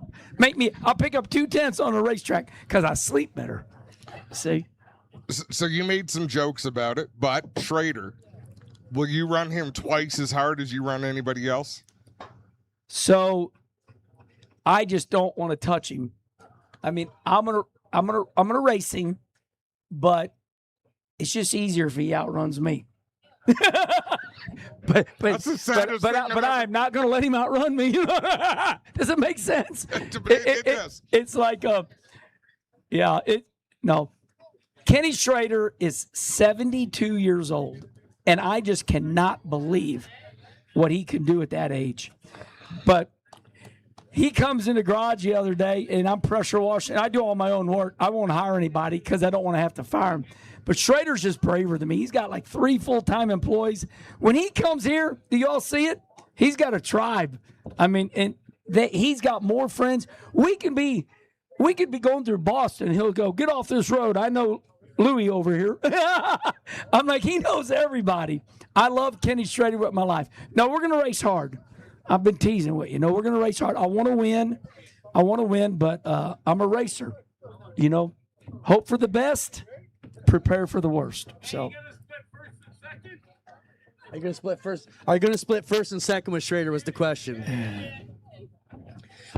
pick up 2 tenths on the racetrack because I sleep better. See? So you made some jokes about it, but Schrader, will you run him twice as hard as you run anybody else? So I just don't want to touch him. I mean, I'm gonna race him, but it's just easier if he outruns me. But That's the saddest thing I've I'm not going to let him outrun me. Does it make sense? It does. It's like, no. Kenny Schrader is 72 years old, and I just cannot believe what he can do at that age. But he comes in the garage the other day, and I'm pressure washing. I do all my own work. I won't hire anybody because I don't want to have to fire him. But Schrader's just braver than me. He's got like 3 full-time employees. When he comes here, do y'all see it? He's got a tribe. I mean, and he's got more friends. We could be going through Boston. He'll go, get off this road. I know Louie over here. I'm like, he knows everybody. I love Kenny Schrader with my life. No, we're going to race hard. I've been teasing with you. No, we're going to race hard. I want to win, but I'm a racer. Hope for the best. Prepare for the worst. So, Are you going to split first? Are you going to split first and second with Schrader? Was the question.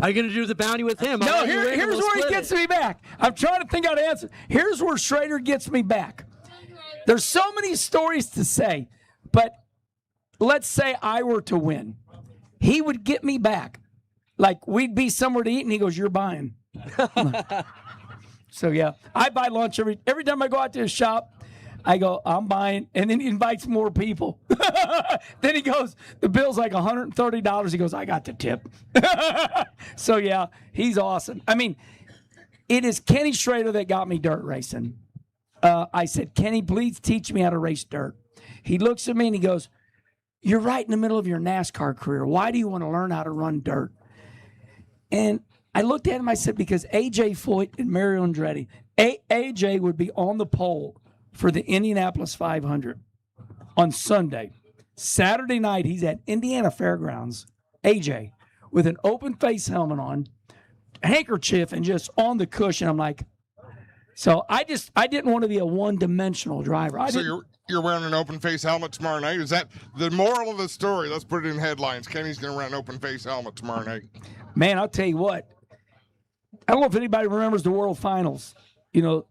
Are you going to do the bounty with him? no, here's where he gets me back. I'm trying to think how to answer. Here's where Schrader gets me back. There's so many stories to say, but let's say I were to win. He would get me back. Like, we'd be somewhere to eat, and he goes, you're buying. So yeah, I buy lunch every time I go out to the shop. I go, I'm buying, and then he invites more people. Then he goes, the bill's like $130. He goes, I got the tip. So yeah, he's awesome. I mean, it is Kenny Schrader that got me dirt racing. I said, Kenny, please teach me how to race dirt. He looks at me and he goes, you're right in the middle of your NASCAR career. Why do you want to learn how to run dirt? And I looked at him, I said, because A.J. Foyt and Mario Andretti, A.J. would be on the pole for the Indianapolis 500 on Sunday. Saturday night, he's at Indiana Fairgrounds, A.J., with an open face helmet on, handkerchief, and just on the cushion. I'm like, so I didn't want to be a one-dimensional driver. So you're wearing an open face helmet tomorrow night? Is that the moral of the story? Let's put it in headlines. Kenny's going to wear an open face helmet tomorrow night. Man, I'll tell you what. I don't know if anybody remembers the World Finals. You know,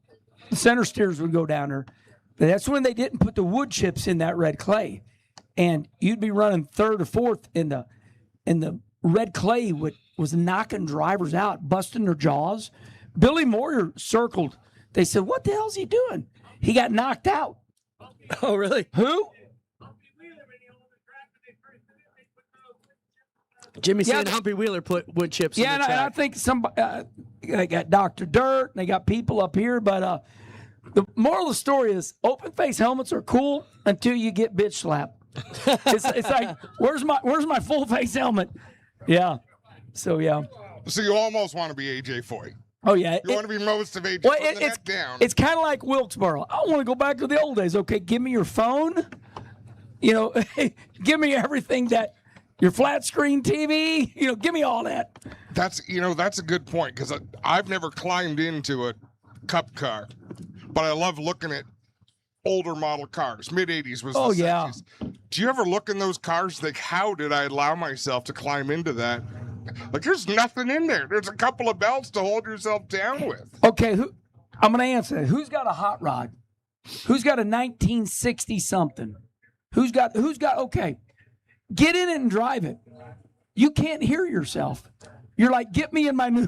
the center steers would go down there. That's when they didn't put the wood chips in that red clay. And you'd be running third or fourth in the red clay was knocking drivers out, busting their jaws. Billy Moyer circled. They said, what the hell's he doing? He got knocked out. Oh, really? Who? Jimmy said Humpy Wheeler put wood chips in the track. And I think they got Dr. Dirt, and they got people up here. But the moral of the story is open face helmets are cool until you get bitch slapped. It's like, where's my full face helmet? Yeah. So, yeah. So you almost want to be A.J. Foyt. Oh, yeah. You want to be most of A.J. Well, Put the neck down. It's kind of like Wilkesboro. I want to go back to the old days. Okay, give me your phone. You know, give me everything that your flat screen TV. You know, give me all that. That's a good point because I've never climbed into a cup car, but I love looking at older model cars. Mid 80s was the 60s. Do you ever look in those cars? Like, how did I allow myself to climb into that? Like, there's nothing in there. There's a couple of belts to hold yourself down with. Okay, I'm going to answer that. Who's got a hot rod? Who's got a 1960 something? Who's got okay, get in it and drive it. You can't hear yourself. You're like, get me in my new,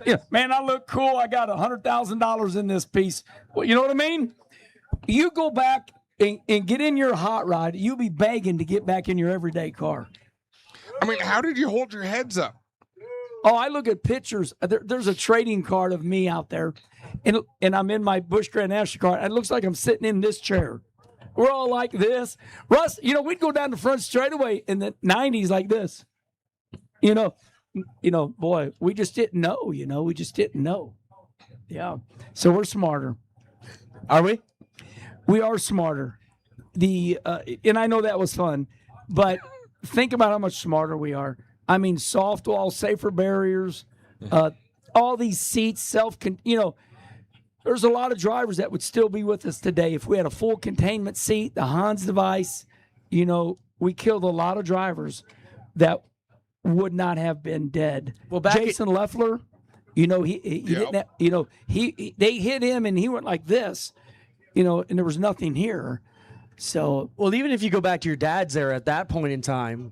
yeah, man, I look cool. I got $100,000 in this piece. Well, you know what I mean? You go back and get in your hot rod. You'll be begging to get back in your everyday car. I mean, how did you hold your heads up? Oh, I look at pictures. There's a trading card of me out there, and I'm in my Busch Grand National car. It looks like I'm sitting in this chair. We're all like this. Russ, we'd go down the front straightaway in the 90s like this. Boy, we just didn't know, we just didn't know. Yeah. So we're smarter. Are we? We are smarter. And I know that was fun, but think about how much smarter we are. I mean, soft wall, safer barriers, all these seats, there's a lot of drivers that would still be with us today if we had a full containment seat, the Hans device. We killed a lot of drivers that would not have been dead. Well, Jason Leffler, he didn't have, they hit him and he went like this, and there was nothing here. So, well, even if you go back to your dad's era at that point in time,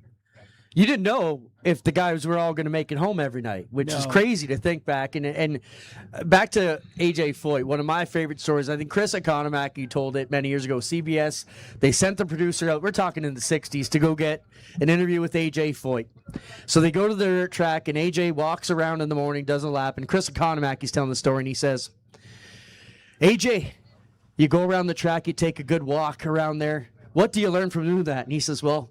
you didn't know if the guys were all going to make it home every night, which is crazy to think back. And back to A.J. Foyt, one of my favorite stories. I think Chris Economaki told it many years ago. CBS, they sent the producer out, we're talking in the 60s, to go get an interview with A.J. Foyt. So they go to the dirt track, and A.J. walks around in the morning, does a lap, and Chris Economaki's telling the story, and he says, A.J., you go around the track, you take a good walk around there. What do you learn from doing that? And he says, well,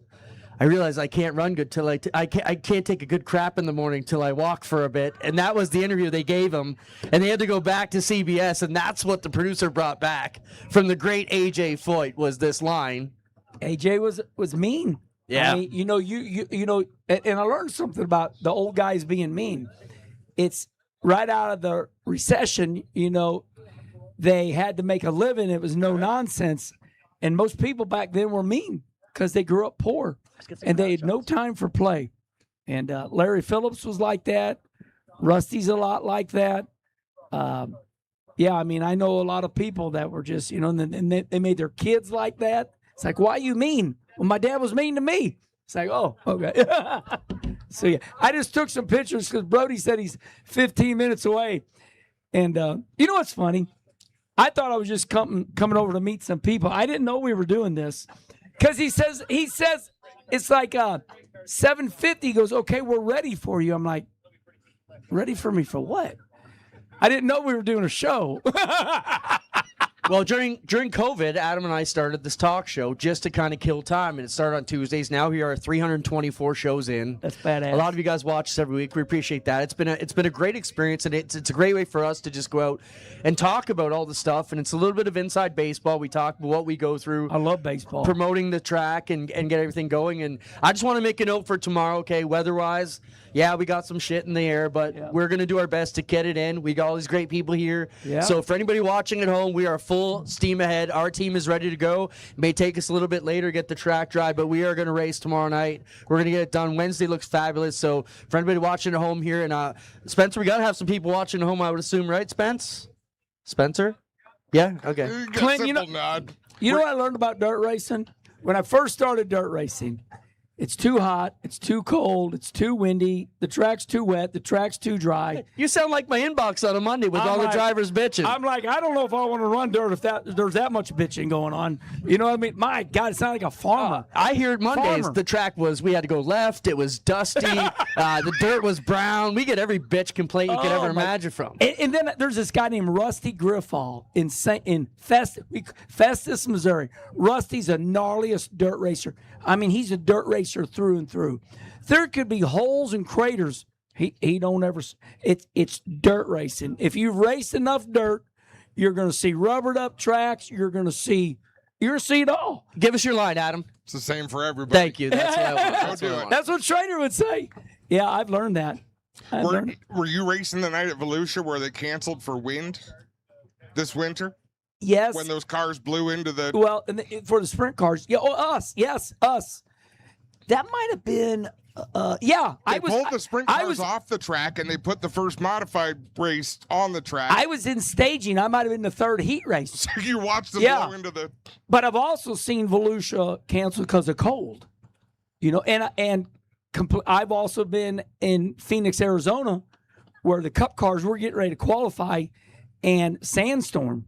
I realize I can't run good till I can't take a good crap in the morning till I walk for a bit. And that was the interview they gave him. And they had to go back to CBS, and that's what the producer brought back from the great A.J. Foyt was this line. A.J. was mean. Yeah. I mean, and I learned something about the old guys being mean. It's right out of the recession, they had to make a living. It was no nonsense. And most people back then were mean because they grew up poor. And they had no time for play. And Larry Phillips was like that. Rusty's a lot like that. I mean, I know a lot of people that were just, and they made their kids like that. It's like, why you mean? Well, my dad was mean to me. It's like, oh, okay. So, yeah, I just took some pictures because Brody said he's 15 minutes away. And you know what's funny? I thought I was just coming over to meet some people. I didn't know we were doing this because he says it's like 7:50. He goes, okay, we're ready for you. I'm like, ready for me for what? I didn't know we were doing a show. Well, during COVID, Adam and I started this talk show just to kind of kill time, and it started on Tuesdays. Now we are 324 shows in. That's badass. A lot of you guys watch us every week. We appreciate that. It's been a great experience, and it's a great way for us to just go out and talk about all the stuff. And it's a little bit of inside baseball. We talk about what we go through. I love baseball. Promoting the track and get everything going. And I just want to make a note for tomorrow. Okay, weather-wise, yeah, we got some shit in the air, but we're gonna do our best to get it in. We got all these great people here. Yeah. So for anybody watching at home, we are full steam ahead. Our team is ready to go. It may take us a little bit later to get the track dry, but we are going to race tomorrow night. We're going to get it done. Wednesday looks fabulous. So for anybody watching at home here, and Spencer, we got to have some people watching at home, I would assume, right, Spencer? Yeah? Okay. Clint, you know what I learned about dirt racing? When I first started dirt racing, it's too hot, it's too cold, it's too windy, the track's too wet, the track's too dry. You sound like my inbox on a Monday with all the drivers bitching. I'm like, I don't know if I want to run dirt if there's that much bitching going on. You know what I mean? My God, it sounds like a farmer. I hear it Mondays. The track we had to go left. It was dusty. The dirt was brown. We get every bitch complaint you could ever imagine from. And then there's this guy named Rusty Griffall in Festus, Missouri. Rusty's the gnarliest dirt racer. I mean, he's a dirt racer through and through. There could be holes and craters. He don't ever. It's dirt racing. If you've raced enough dirt, you're going to see rubbered up tracks. You're going to see it all. Give us your line, Adam. It's the same for everybody. Thank you. That's what I want. Go do it. That's what Schrader would say. Yeah, I've learned that. Were you racing the night at Volusia where they canceled for wind this winter? Yes. When those cars blew into the... Well, for the sprint cars. Yeah, us. Yes, us. That might have been... They pulled the sprint cars off the track, and they put the first modified race on the track. I was in staging. I might have been the third heat race. So you watched them blow into the... But I've also seen Volusia canceled because of cold. You know, and I've also been in Phoenix, Arizona, where the Cup cars were getting ready to qualify, and sandstorm.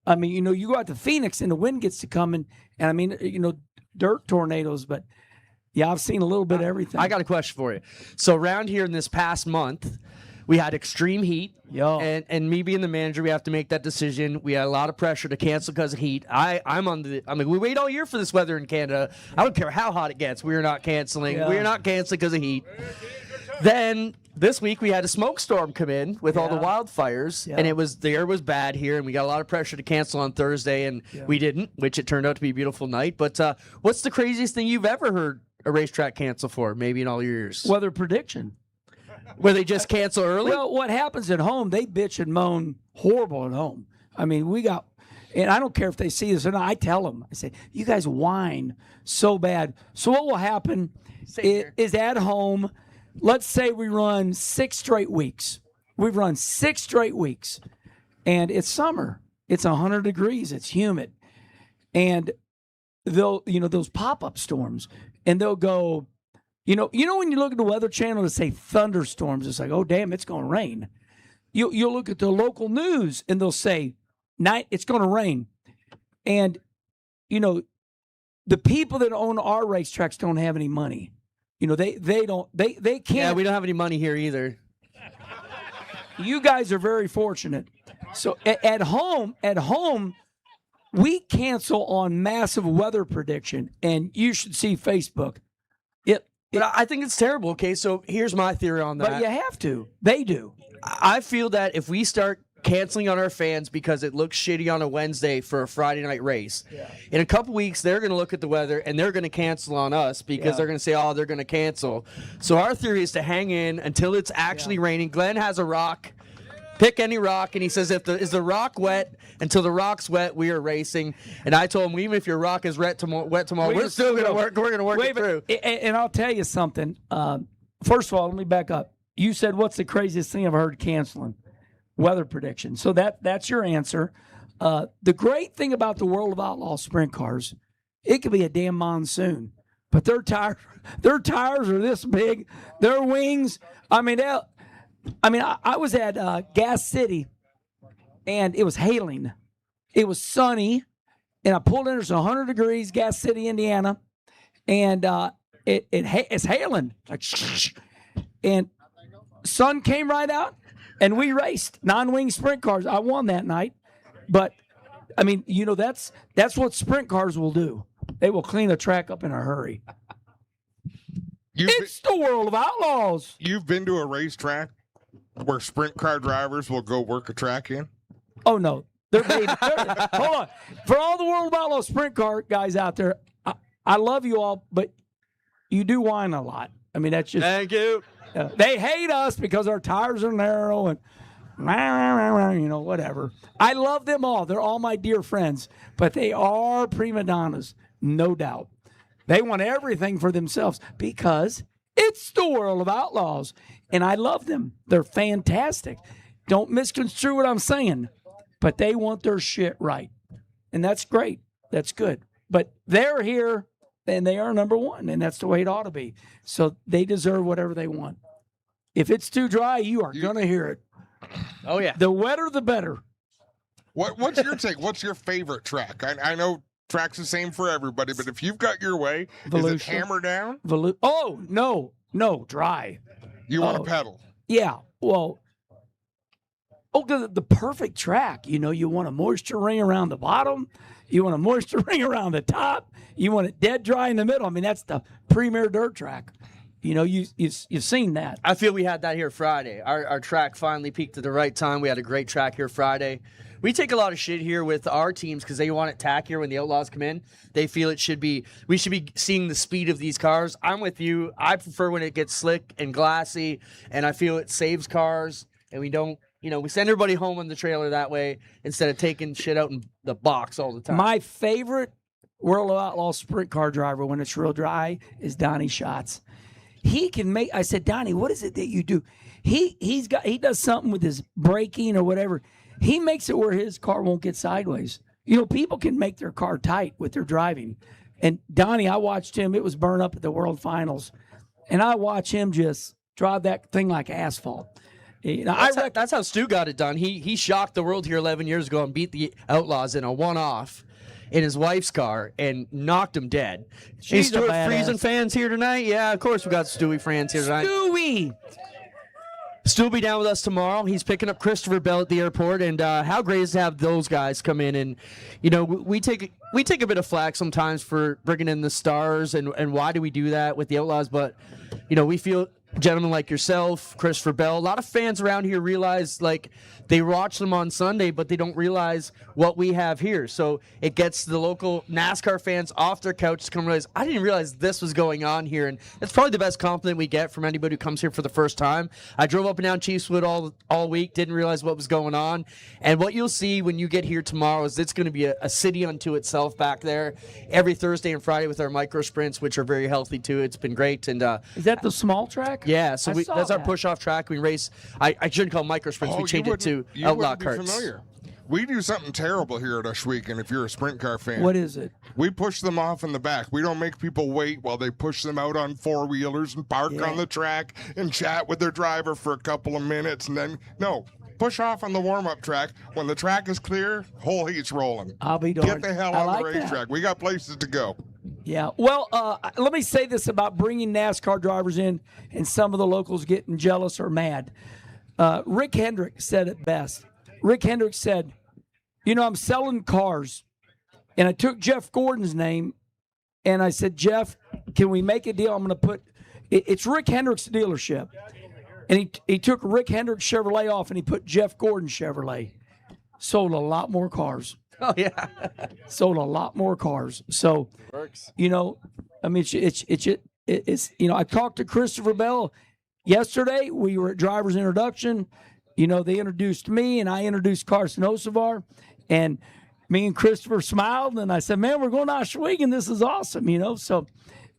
I mean, you know, you go out to Phoenix and the wind gets to coming, and I mean, you know, dirt tornadoes. But yeah, I've seen a little bit of everything. I got a question for you. So around here in this past month, we had extreme heat. And me being the manager, we have to make that decision. We had a lot of pressure to cancel because of heat. We wait all year for this weather in Canada. I don't care how hot it gets. We are not canceling. We are not canceling because of heat. Then this week we had a smoke storm come in with all the wildfires, and the air was bad here, and we got a lot of pressure to cancel on Thursday, and we didn't, which it turned out to be a beautiful night. But what's the craziest thing you've ever heard a racetrack cancel for, maybe in all your years? Weather prediction. Where they just cancel early? Well, what happens at home, they bitch and moan horrible at home. I mean, and I don't care if they see this or not, I tell them, I say, you guys whine so bad. So what will happen is at home, let's say we run 6 straight weeks. We've run 6 straight weeks, and it's summer. It's 100 degrees. It's humid. And those pop-up storms, and they'll go, you know when you look at the Weather Channel to say thunderstorms, it's like, oh, damn, it's going to rain. You'll look at the local news, and they'll say, it's going to rain. And, you know, the people that own our racetracks don't have any money. You know, they can't. Yeah, we don't have any money here either. You guys are very fortunate. So at home, we cancel on massive weather prediction, and you should see Facebook. But I think it's terrible. Okay, so here's my theory on that. But you have to. They do. I feel that if we start canceling on our fans because it looks shitty on a Wednesday for a Friday night race, in a couple weeks they're going to look at the weather and they're going to cancel on us because they're going to say, oh, they're going to cancel. So our theory is to hang in until it's actually raining. Glenn has a rock. Pick any rock, and he says, is the rock wet? Until the rock's wet, we are racing. And I told him, even if your rock is wet tomorrow, we're still going to work. We're going to work it through. And I'll tell you something. First of all, let me back up. You said, what's the craziest thing I've heard canceling? Weather prediction. So that's your answer. The great thing about the World of Outlaw sprint cars, it could be a damn monsoon, but their tires are this big. Their wings, I was at Gas City and it was hailing. It was sunny, and I pulled in. It's 100 degrees, Gas City, Indiana, and it's hailing. Like, shh. And sun came right out, and we raced non-wing sprint cars. I won that night, but I mean, that's what sprint cars will do. They will clean a track up in a hurry. It's the world of outlaws. You've been to a racetrack where sprint car drivers will go work a track in? Oh, no. Hold on. For all the world of outlaws sprint car guys out there, I love you all, but you do whine a lot. I mean, that's just... Thank you. They hate us because our tires are narrow and, whatever. I love them all. They're all my dear friends, but they are prima donnas, no doubt. They want everything for themselves because it's the world of outlaws, and I love them. They're fantastic. Don't misconstrue what I'm saying, but they want their shit right, and that's great. That's good. But they're here, and they are number one, and that's the way it ought to be. So they deserve whatever they want. If it's too dry, you are going to hear it. Oh, yeah. The wetter, the better. What's your take? What's your favorite track? I know track's the same for everybody, but if you've got your way, Volusia. Is it hammer down? Oh, no, dry. You want to pedal? Yeah, well, the perfect track. You want a moisture ring around the bottom. You want a moisture ring around the top. You want it dead dry in the middle. I mean, that's the premier dirt track. You've seen that. I feel we had that here Friday. Our track finally peaked at the right time. We had a great track here Friday. We take a lot of shit here with our teams because they want it tackier when the Outlaws come in. They feel we should be seeing the speed of these cars. I'm with you. I prefer when it gets slick and glassy, and I feel it saves cars, and we don't, we send everybody home on the trailer that way instead of taking shit out in the box all the time. My favorite World of Outlaws sprint car driver when it's real dry is Donnie Schatz. He can make. I said, Donnie, what is it that you do? He does something with his braking or whatever. He makes it where his car won't get sideways. People can make their car tight with their driving. And Donnie, I watched him. It was burn up at the World Finals, and I watch him just drive that thing like asphalt. That's how Stu got it done. He shocked the world here 11 years ago and beat the Outlaws in a one-off in his wife's car and knocked him dead. She's a badass. Friesen fans here tonight? Yeah, of course we got Stewie fans here tonight. Stu will be down with us tomorrow. He's picking up Christopher Bell at the airport, and how great is to have those guys come in. And we take a bit of flack sometimes for bringing in the stars, and why do we do that with the Outlaws? But we feel gentlemen like yourself, Christopher Bell, a lot of fans around here realize they watch them on Sunday, but they don't realize what we have here. So it gets the local NASCAR fans off their couch to come realize, I didn't realize this was going on here. And it's probably the best compliment we get from anybody who comes here for the first time. I drove up and down Chiefswood all week, didn't realize what was going on. And what you'll see when you get here tomorrow is it's going to be a city unto itself back there every Thursday and Friday with our micro sprints, which are very healthy too. It's been great. And is that the small track? Yeah, so that's our push-off track. We race. I shouldn't call it micro sprints. We changed it to outlaw carts. Familiar. We do something terrible here at Ushweek, and if you're a sprint car fan, what is it? We push them off in the back. We don't make people wait while they push them out on four-wheelers and park on the track and chat with their driver for a couple of minutes, and then push off on the warm-up track. When the track is clear, whole heat's rolling. I'll be darned. Get the hell on the racetrack. We got places to go. Yeah. Well, let me say this about bringing NASCAR drivers in and some of the locals getting jealous or mad. Rick Hendrick said it best. Rick Hendrick said, I'm selling cars. And I took Jeff Gordon's name, and I said, Jeff, can we make a deal? I'm going to put it's Rick Hendrick's dealership. And he took Rick Hendrick Chevrolet off, and he put Jeff Gordon Chevrolet. Sold a lot more cars. Oh, yeah. Sold a lot more cars. So, works. I mean, it's I talked to Christopher Bell yesterday. We were at driver's introduction. They introduced me, and I introduced Carson Osevar. And me and Christopher smiled, and I said, man, we're going to Oswego, this is awesome, So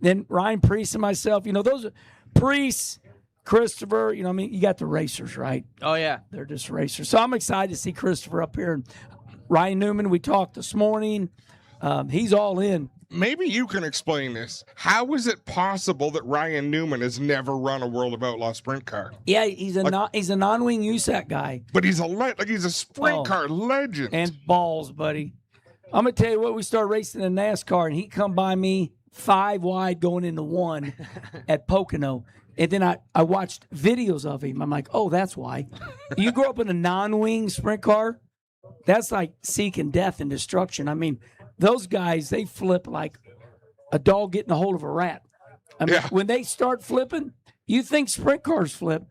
then Ryan Priest and myself, those are Priest, Christopher, you got the racers, right? Oh, yeah. They're just racers. So I'm excited to see Christopher up here. And Ryan Newman, we talked this morning. He's all in. maybe you can explain this. How is it possible that Ryan Newman has never run a World of Outlaw sprint car? Yeah, he's a non-wing USAC guy. But he's he's a sprint car legend. And balls, buddy. I'm gonna tell you what. We started racing in NASCAR, and he come by me 5 wide going into 1 at Pocono. And then I watched videos of him. I'm like, oh, that's why. You grow up in a non-wing sprint car, that's like seeking death and destruction. I mean, those guys, they flip like a dog getting a hold of a rat. I mean, when they start flipping, you think sprint cars flip.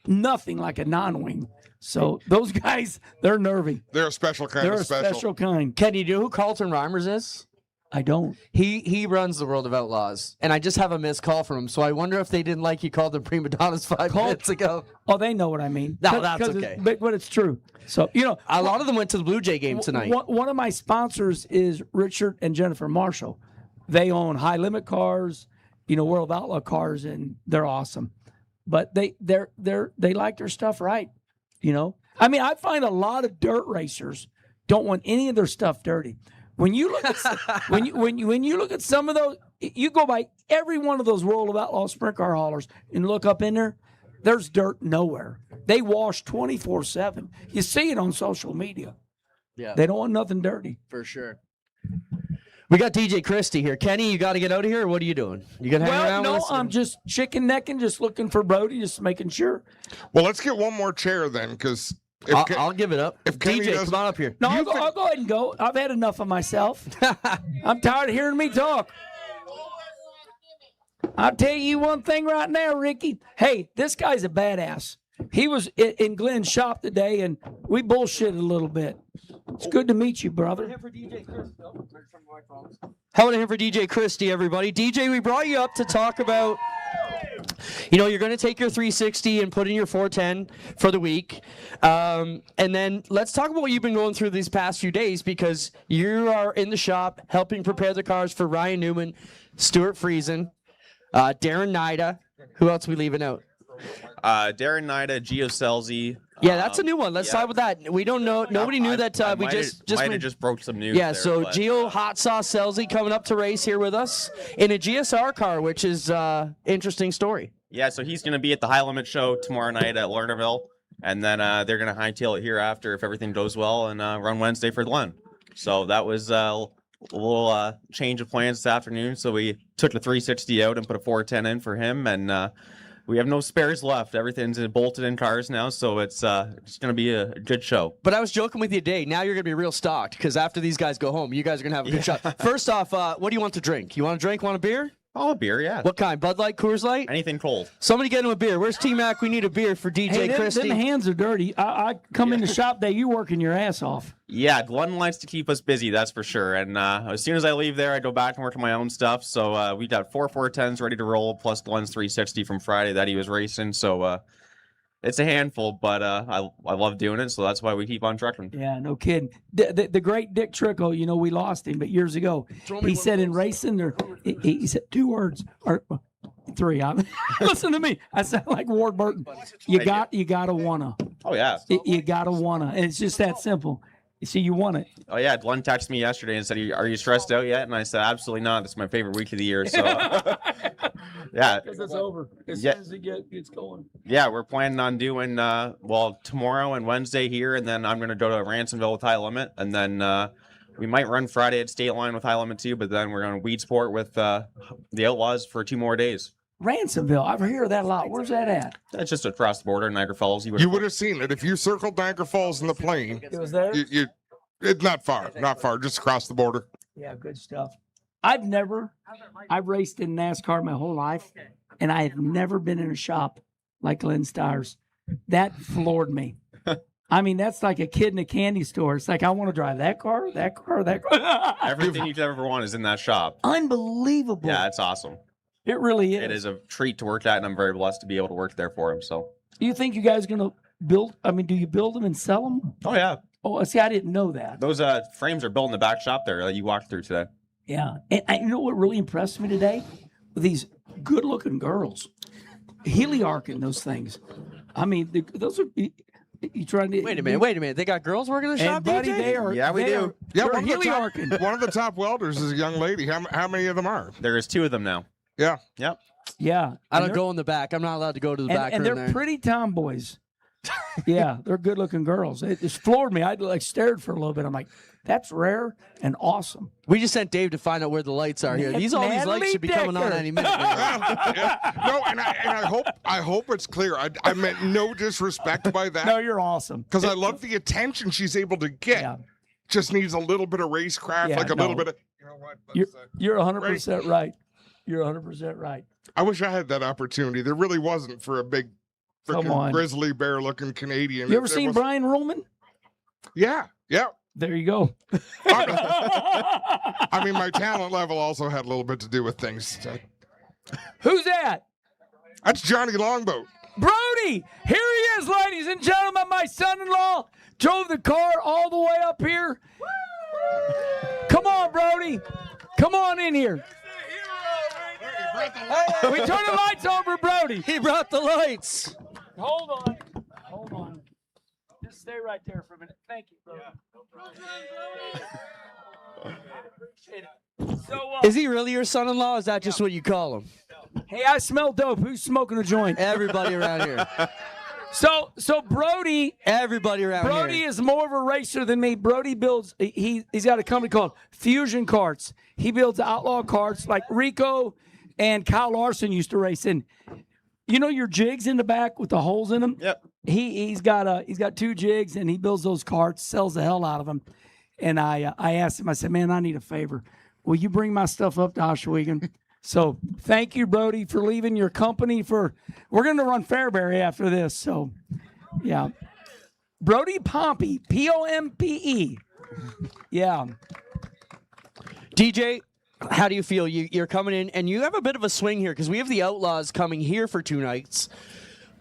Nothing like a non-wing. So those guys, they're nervy. They're a special kind They're of a special. special kind. Ken, you know who Carlton Reimers is? I don't. He runs the World of Outlaws, and I just have a missed call from him. So I wonder if they didn't like you called them prima donnas 5 minutes ago. Oh, they know what I mean. No, that's okay. But it's true. So, a lot of them went to the Blue Jay game tonight. One of my sponsors is Richard and Jennifer Marshall. They own high limit cars, World of Outlaw cars, and they're awesome. But they like their stuff right. I mean, I find a lot of dirt racers don't want any of their stuff dirty. When you look at when you look at some of those, you go by every one of those World of Outlaw sprint car haulers and look up in there. There's dirt nowhere. They wash 24/7. You see it on social media. Yeah, they don't want nothing dirty. For sure. We got DJ Christie here. Kenny, you got to get out of here. Or what are you doing? You gonna hang around with us? I'm just chicken necking, just looking for Brody, just making sure. Well, let's get one more chair then, because I'll give it up. If DJ, come on up here. No, I'll go ahead and go. I've had enough of myself. I'm tired of hearing me talk. I'll tell you one thing right now, Ricky. Hey, this guy's a badass. He was in Glenn's shop today, and we bullshitted a little bit. It's good to meet you, brother. Held it here for DJ Christie, everybody. DJ, we brought you up to talk about, you're going to take your 360 and put in your 410 for the week. And then let's talk about what you've been going through these past few days, because you are in the shop helping prepare the cars for Ryan Newman, Stuart Friesen, Darren Nida. Who else are we leaving out? Darren Nida, Gio Selzy. Yeah, that's a new one. Let's start with that. We don't know. Nobody knew that. We might have just broke some news. Yeah, there, so but, Gio Hot Sauce Selzy coming up to race here with us in a GSR car, which is interesting story. Yeah, so he's going to be at the High Limit Show tomorrow night at Lernerville, and then they're going to hightail it here after if everything goes well, and run Wednesday for Glen. So that was a little change of plans this afternoon. So we took the 360 out and put a 410 in for him, and we have no spares left. Everything's bolted in cars now, so it's going to be a good show. But I was joking with you today. Now you're going to be real stocked, because after these guys go home, you guys are going to have a good shot. First off, what do you want to drink? You want to drink? Want a beer? Oh, a beer, yeah. What kind? Bud Light, Coors Light? Anything cold. Somebody get him a beer. Where's T-Mac? We need a beer for DJ Christie. Them hands are dirty. I come in the shop day, you working your ass off. Yeah, Glenn likes to keep us busy, that's for sure. And as soon as I leave there, I go back and work on my own stuff. So we got 4 410s ready to roll, plus Glenn's 360 from Friday that he was racing. So it's a handful, but I love doing it, so that's why we keep on trucking. Yeah, no kidding. The great Dick Trickle, we lost him, but years ago, he said in racing, he said 2 words, or 3. Listen to me. I sound like Ward Burton. You gotta wanna. Oh, yeah. You gotta wanna. And it's just that simple. You see, you want it. Oh, yeah. Glenn texted me yesterday and said, are you stressed out yet? And I said, absolutely not. It's my favorite week of the year. So, yeah. Because it's over. As soon as it gets going. Yeah, we're planning on doing, tomorrow and Wednesday here, and then I'm going to go to Ransomville with High Limit, and then we might run Friday at State Line with High Limit too, but then we're going to Weed Sport with the Outlaws for 2 more days. Ransomville. I've heard that a lot. Where's that at? It's just across the border in Niagara Falls. You would have seen it if you circled Niagara Falls in the plane. It was there? It's not far, just across the border. Yeah, good stuff. I've raced in NASCAR my whole life, and I have never been in a shop like Glenn Steyer's. That floored me. I mean, that's like a kid in a candy store. It's like, I want to drive that car, that car, that car. Everything you've ever wanted is in that shop. Unbelievable. Yeah, it's awesome. It really is. It is a treat to work at, and I'm very blessed to be able to work there for him. So, do you think you guys are going to build? I mean, do you build them and sell them? Oh, yeah. Oh, see, I didn't know that. Those frames are built in the back shop there that you walked through today. Yeah. And you know what really impressed me today? These good-looking girls. Heliarching those things. I mean, those are You trying to Wait a minute. They got girls working the shop, And buddy, DJ? they are. Yeah, we they do. Are, Yeah, they're one of, the top, heliarching. one of the top welders is a young lady. How many of them are? There is 2 of them now. Yeah. Yep. Yeah, I And don't they're- go in the back. I'm not allowed to go to the back and room they're there. pretty tomboys. Yeah, they're good-looking girls. It just floored me. I like stared for a little bit. I'm like, that's rare and awesome. We just sent Dave to find out where the lights are here. All these lights Natalie should be coming on Decker. any minute. man. Yeah. No, and I hope it's clear. I meant no disrespect by that. No, you're awesome. Because I love the attention she's able to get. Yeah. Just needs a little bit of racecraft, Yeah, like a no. little bit of. You know what? You're 100% right. You're 100% right. I wish I had that opportunity. There really wasn't for a big, Come on. freaking grizzly bear-looking Canadian. You ever There seen was- Brian Ruhlman? Yeah, yeah. There you go. I mean, my talent level also had a little bit to do with things. Who's that? That's Johnny Longboat. Brody! Here he is, ladies and gentlemen. My son-in-law drove the car all the way up here. Come on, Brody. Come on in here. We turn the lights over, Brody. He brought the lights. Hold on. Hold on. Just stay right there for a minute. Thank you, Brody. Appreciate it. So, Is he really your son-in-law? Or is that just what you call him? hey, I smell dope. Who's smoking a joint? Everybody around here. So Brody Everybody around Brody here. is more of a racer than me. Brody builds. He's got a company called Fusion Karts. He builds outlaw karts like Rico and Kyle Larson used to race in. You know your jigs in the back with the holes in them. Yep. He's got 2 jigs and he builds those karts, sells the hell out of them. And I asked him. I said, "Man, I need a favor. Will you bring my stuff up to Oshewegan?" So thank you, Brody, for leaving your company. We're going to run Fairbury after this. So, yeah. Brody Pompey, Pompe. Yeah. DJ, how do you feel? You're coming in, and you have a bit of a swing here because we have the Outlaws coming here for 2 nights.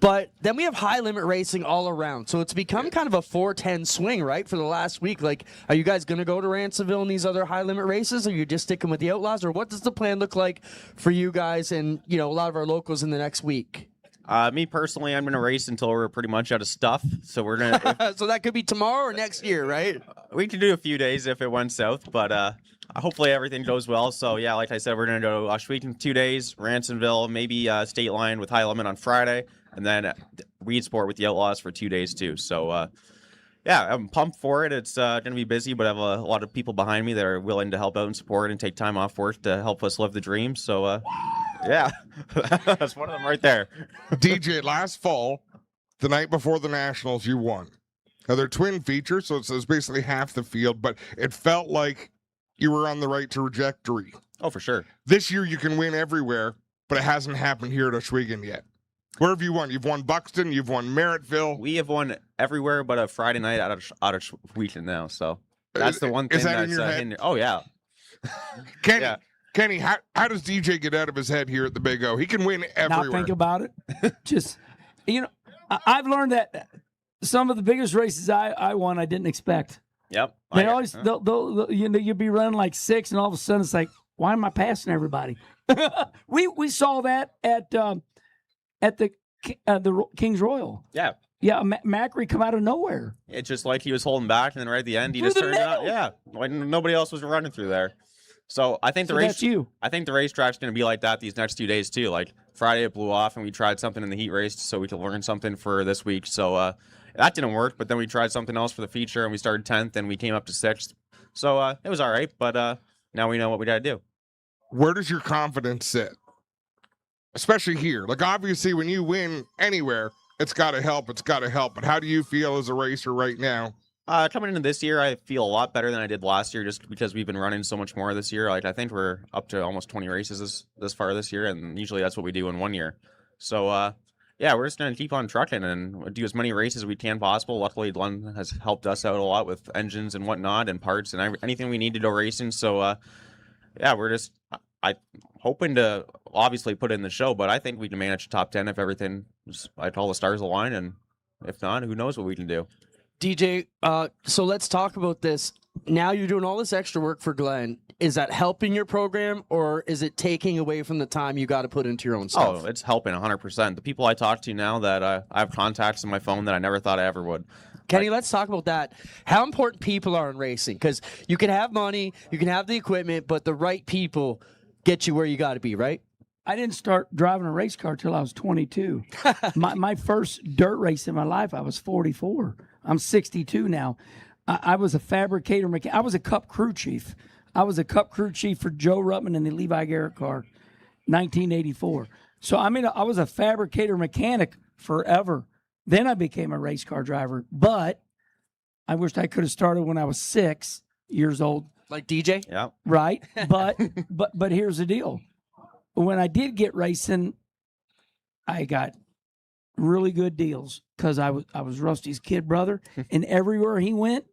But then we have high limit racing all around. So it's become kind of a 4-10 swing, right, for the last week. Like, are you guys going to go to Ransomville and these other high limit races? Or are you just sticking with the Outlaws? Or what does the plan look like for you guys and, a lot of our locals in the next week? Me personally, I'm going to race until we're pretty much out of stuff. So we're going to. So that could be tomorrow or next year, right? We could do a few days if it went south, but hopefully everything goes well. So yeah, like I said, we're gonna go to Oshewegan 2 days, Ransomville, maybe State Line with High Limit on Friday, and then Weed Sport with the Outlaws for 2 days too. So yeah, I'm pumped for it. It's gonna be busy, but I have a lot of people behind me that are willing to help out and support and take time off work to help us live the dream. So yeah, that's one of them right there. DJ, last fall, the night before the Nationals, you won. Now, they're twin features, so it's basically half the field, but it felt like you were on the right trajectory. Oh, for sure. This year, you can win everywhere, but it hasn't happened here at Oshewegan yet. Where have you won? You've won Buxton, you've won Merrittville. We have won everywhere but a Friday night out of Oshewegan now. So that's the one thing Is that that's in your head? hindering- Oh yeah. Kenny, Yeah. Kenny, how does DJ get out of his head here at the Big O? He can win everywhere. Not think about it. Just, I've learned that some of the biggest races I won, I didn't expect. Yep. They always, they'll you'll be running like 6, and all of a sudden it's like, why am I passing everybody? we saw that at the King's Royal. Yeah. Yeah, Macri come out of nowhere. It's just like he was holding back, and then right at the end, he Through just the turned it out. middle. Yeah, when nobody else was running through there. So I think So that's you. I think the racetrack's going to be like that these next 2 days too. Like Friday, it blew off, and we tried something in the heat race so we could learn something for this week. So that didn't work, but then we tried something else for the feature, and we started 10th, and we came up to 6th. So it was all right, but now we know what we got to do. Where does your confidence sit? Especially here. Like, obviously, when you win anywhere, it's got to help. It's got to help. But how do you feel as a racer right now? Coming into this year, I feel a lot better than I did last year, just because we've been running so much more this year. Like I think we're up to almost 20 races this far this year, and usually that's what we do in 1 year. So yeah, we're just gonna keep on trucking and do as many races as we can possible. Luckily, Glenn has helped us out a lot with engines and whatnot, and parts and anything we need to go racing. So yeah, we're just hoping to obviously put in the show, but I think we can manage top 10 if everything, like all the stars align, and if not, who knows what we can do. DJ, so let's talk about this. Now you're doing all this extra work for Glenn. is that helping your program, or is it taking away from the time you got to put into your own stuff? Oh, it's helping 100%. The people I talk to now that I have contacts on my phone that I never thought I ever would. Kenny, let's talk about that. How important people are in racing? Because you can have money, you can have the equipment, but the right people get you where you got to be, right? I didn't start driving a race car till I was 22. my first dirt race in my life, I was 44. I'm 62 now. I was a fabricator mechanic. I was a Cup crew chief. I was a Cup crew chief for Joe Ruttman in the Levi Garrett car, 1984. So I was a fabricator mechanic forever. Then I became a race car driver. But I wished I could have started when I was 6 years old. Like DJ? Yeah. Right. But here's the deal. When I did get racing, I got really good deals because I was Rusty's kid brother, and everywhere he went,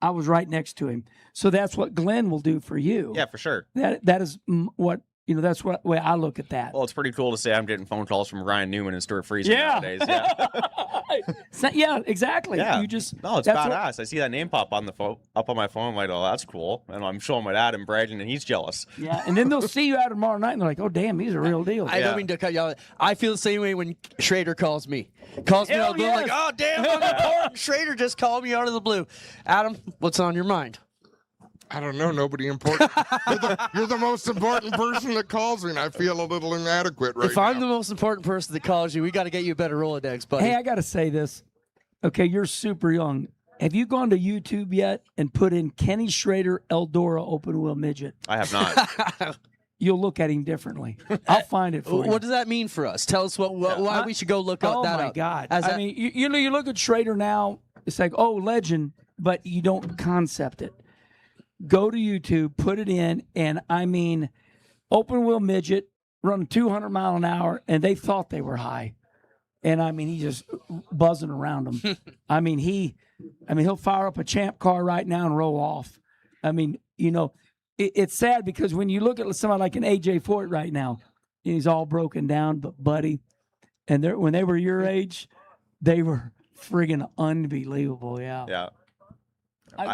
I was right next to him. So that's what Glenn will do for you. Yeah, for sure. That is what that's what way I look at that. Well, it's pretty cool to say I'm getting phone calls from Ryan Newman and Stuart Friesen nowadays. Yeah. Yeah, exactly. Yeah. You just No, it's badass. I see that name pop on the up on my phone. I'm like, oh, that's cool. And I'm showing my dad and bragging, and he's jealous. Yeah, and then they'll see you out tomorrow night, and they're like, oh, damn, he's a real deal. I don't mean to cut you off. I feel the same way when Schrader calls me. Calls me out of the blue, yes. like, oh, damn, I'm important. Schrader just called me out of the blue. Adam, what's on your mind? I don't know. Nobody important. You're the most important person that calls me, and I feel a little inadequate right If now. I'm the most important person that calls you, we got to get you a better Rolodex, buddy. Hey, I got to say this. Okay, you're super young. Have you gone to YouTube yet and put in Kenny Schrader Eldora open wheel midget? I have not. You'll look at him differently. I'll find it for you. What does that mean for us? Tell us why we should go look up that up. Oh, my God. As I that- mean, you look at Schrader now, it's like, oh, legend, but you don't concept it. Go to YouTube, put it in, and I mean, open wheel midget, running 200 mile an hour, and they thought they were high. And I mean, he's just buzzing around them. I mean, he'll fire up a champ car right now and roll off. I mean, it's sad because when you look at somebody like an AJ Foyt right now, he's all broken down, but buddy, and when they were your age, they were friggin' unbelievable. Yeah. Yeah.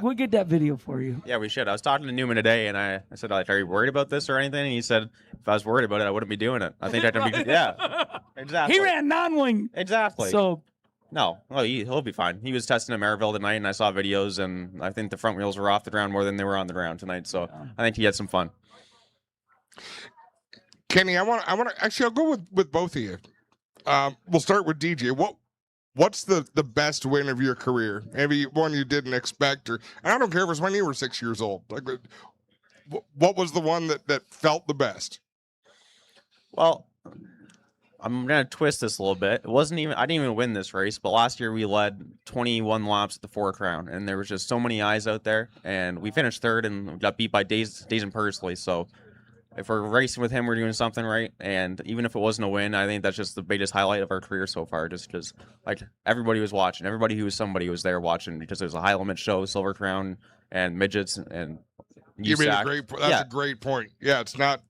We'll get that video for you. Yeah, we should. I was talking to Newman today, and I said, like, are you worried about this or anything? And he said, if I was worried about it, I wouldn't be doing it. I think I can be. Yeah, exactly. He ran non-wing. Exactly. So no, he'll be fine. He was testing at Maryville tonight, and I saw videos, and I think the front wheels were off the ground more than they were on the ground tonight. So I think he had some fun. Kenny, I want to actually. I'll go with both of you. We'll start with DJ. What's the best win of your career? Maybe one you didn't expect, and I don't care if it was when you were 6 years old. Like, what was the one that felt the best? Well, I'm gonna twist this a little bit. I didn't even win this race, but last year we led 21 laps at the 4 Crown, and there was just so many eyes out there, and we finished 3rd and got beat by Days and Pursley. So if we're racing with him, we're doing something right. And even if it wasn't a win, I think that's just the biggest highlight of our career so far. Just because, like, everybody was watching, everybody who was somebody was there watching, because there's a high limit show, Silver Crown, and midgets, and You made a USAC. That's a great point. Yeah, it's not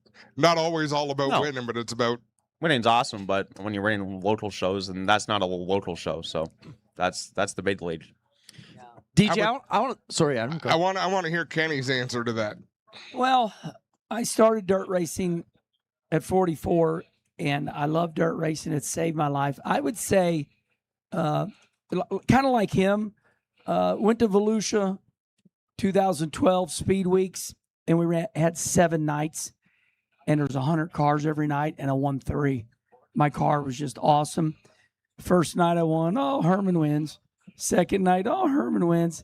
always all about winning, but it's about Winning's awesome, but when you're running local shows, and that's not a local show, so that's the big league. DJ, I want to. Sorry, Adam. Go. I want to hear Kenny's answer to that. Well, I started dirt racing at 44, and I love dirt racing. It saved my life. I would say, kind of like him, went to Volusia 2012 Speed Weeks, and we had 7 nights, and there was 100 cars every night, and I won 3. My car was just awesome. First night I won, Herman wins. Second night, Herman wins.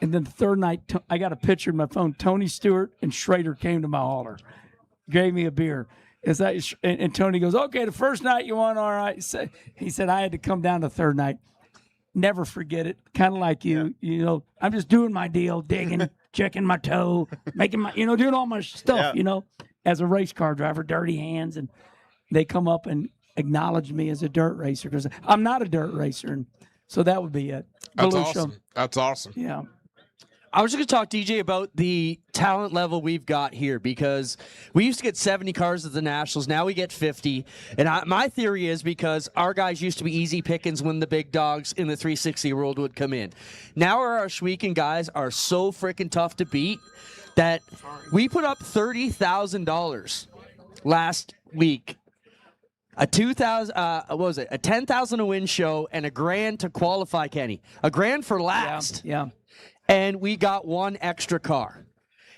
And then the third night, I got a picture in my phone. Tony Stewart and Schrader came to my hauler, gave me a beer. And Tony goes, okay, the first night you won, all right. He said, I had to come down the third night. Never forget it. Kind of like you, I'm just doing my deal, digging, checking my toe, making my, doing all my stuff, as a race car driver, dirty hands. And they come up and acknowledge me as a dirt racer because I'm not a dirt racer. And so that would be it. That's Volusia. awesome. That's awesome. Yeah. I was just going to talk, DJ, about the talent level we've got here, because we used to get 70 cars at the Nationals. Now we get 50. And my theory is because our guys used to be easy pickings when the big dogs in the 360 world would come in. Now our Schweeken guys are so freaking tough to beat that we put up $30,000 last week. A 2,000, what was it? A 10,000 to win show and $1,000 to qualify, Kenny. $1,000 for last. Yeah. And we got one extra car.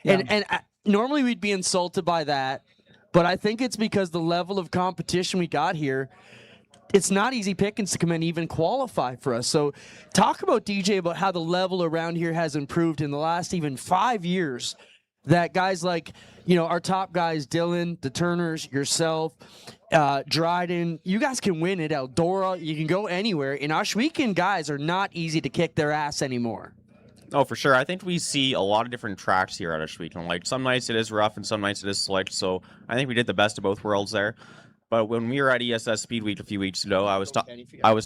Yeah. And normally we'd be insulted by that, but I think it's because the level of competition we got here, it's not easy pickings to come in and even qualify for us. So talk about, DJ, about how the level around here has improved in the last even 5 years, that guys like, our top guys, Dylan, the Turners, yourself, Dryden, you guys can win at Eldora. You can go anywhere. And Oshweekend guys are not easy to kick their ass anymore. Oh, for sure. I think we see a lot of different tracks here at Oshweekend. Like, some nights it is rough and some nights it is slick. So I think we did the best of both worlds there. But when we were at ESS Speed Week a few weeks ago, I was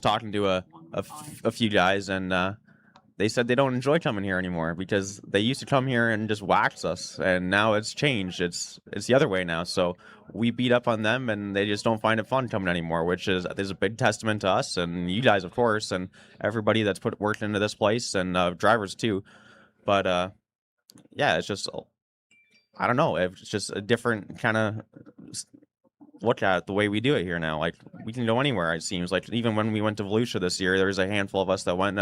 talking to a few guys, and they said they don't enjoy coming here anymore because they used to come here and just wax us, and now it's changed. It's the other way now. So we beat up on them, and they just don't find it fun coming anymore, which is a big testament to us and you guys, of course, and everybody that's put work into this place, and drivers too. But yeah, it's just, I don't know. It's just a different kind of look at the way we do it here now. Like, we can go anywhere, it seems. Like, even when we went to Volusia this year, there was a handful of us that went.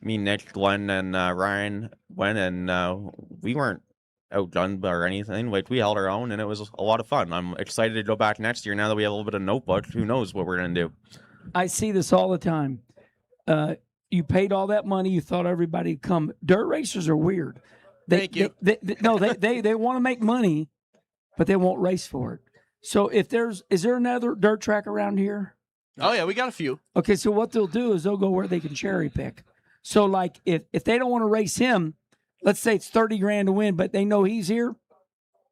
Me, Nick, Glenn, and Ryan went, and we weren't outdone or anything. Like, we held our own, and it was a lot of fun. I'm excited to go back next year now that we have a little bit of notebook. Who knows what we're going to do? I see this all the time. You paid all that money. You thought everybody'd come. Dirt racers are weird. Thank you. They want to make money, but they won't race for it. So is there another dirt track around here? Oh, yeah, we got a few. Okay, so what they'll do is they'll go where they can cherry pick. So, like, if they don't want to race him, let's say it's $30,000 to win, but they know he's here,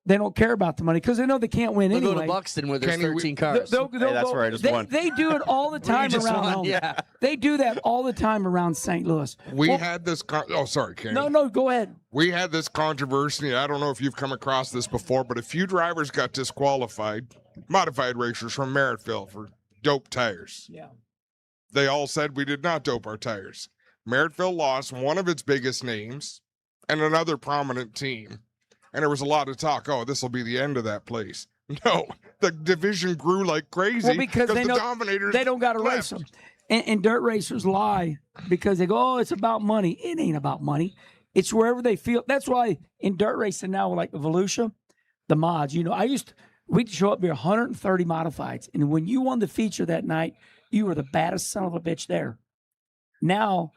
they don't care about the money because they know they can't win anyway. They'll go to Buxton where there's 13 cars. They'll that's where I just won. They do it all the time around home. Yeah. They do that all the time around St. Louis. We had this. Sorry, Kenny. No, go ahead. We had this controversy. I don't know if you've come across this before, but a few drivers got disqualified, modified racers from Merrittville for dope tires. Yeah. They all said we did not dope our tires. Merrittville lost one of its biggest names and another prominent team. And there was a lot of talk, this will be the end of that place. No, the division grew like crazy because they the know Dominators they don't got to race them. And dirt racers lie because they go, it's about money. It ain't about money. It's wherever they feel. That's why in dirt racing now, like Volusia, the mods, we'd show up here 130 modifieds. And when you won the feature that night, you were the baddest son of a bitch there. Now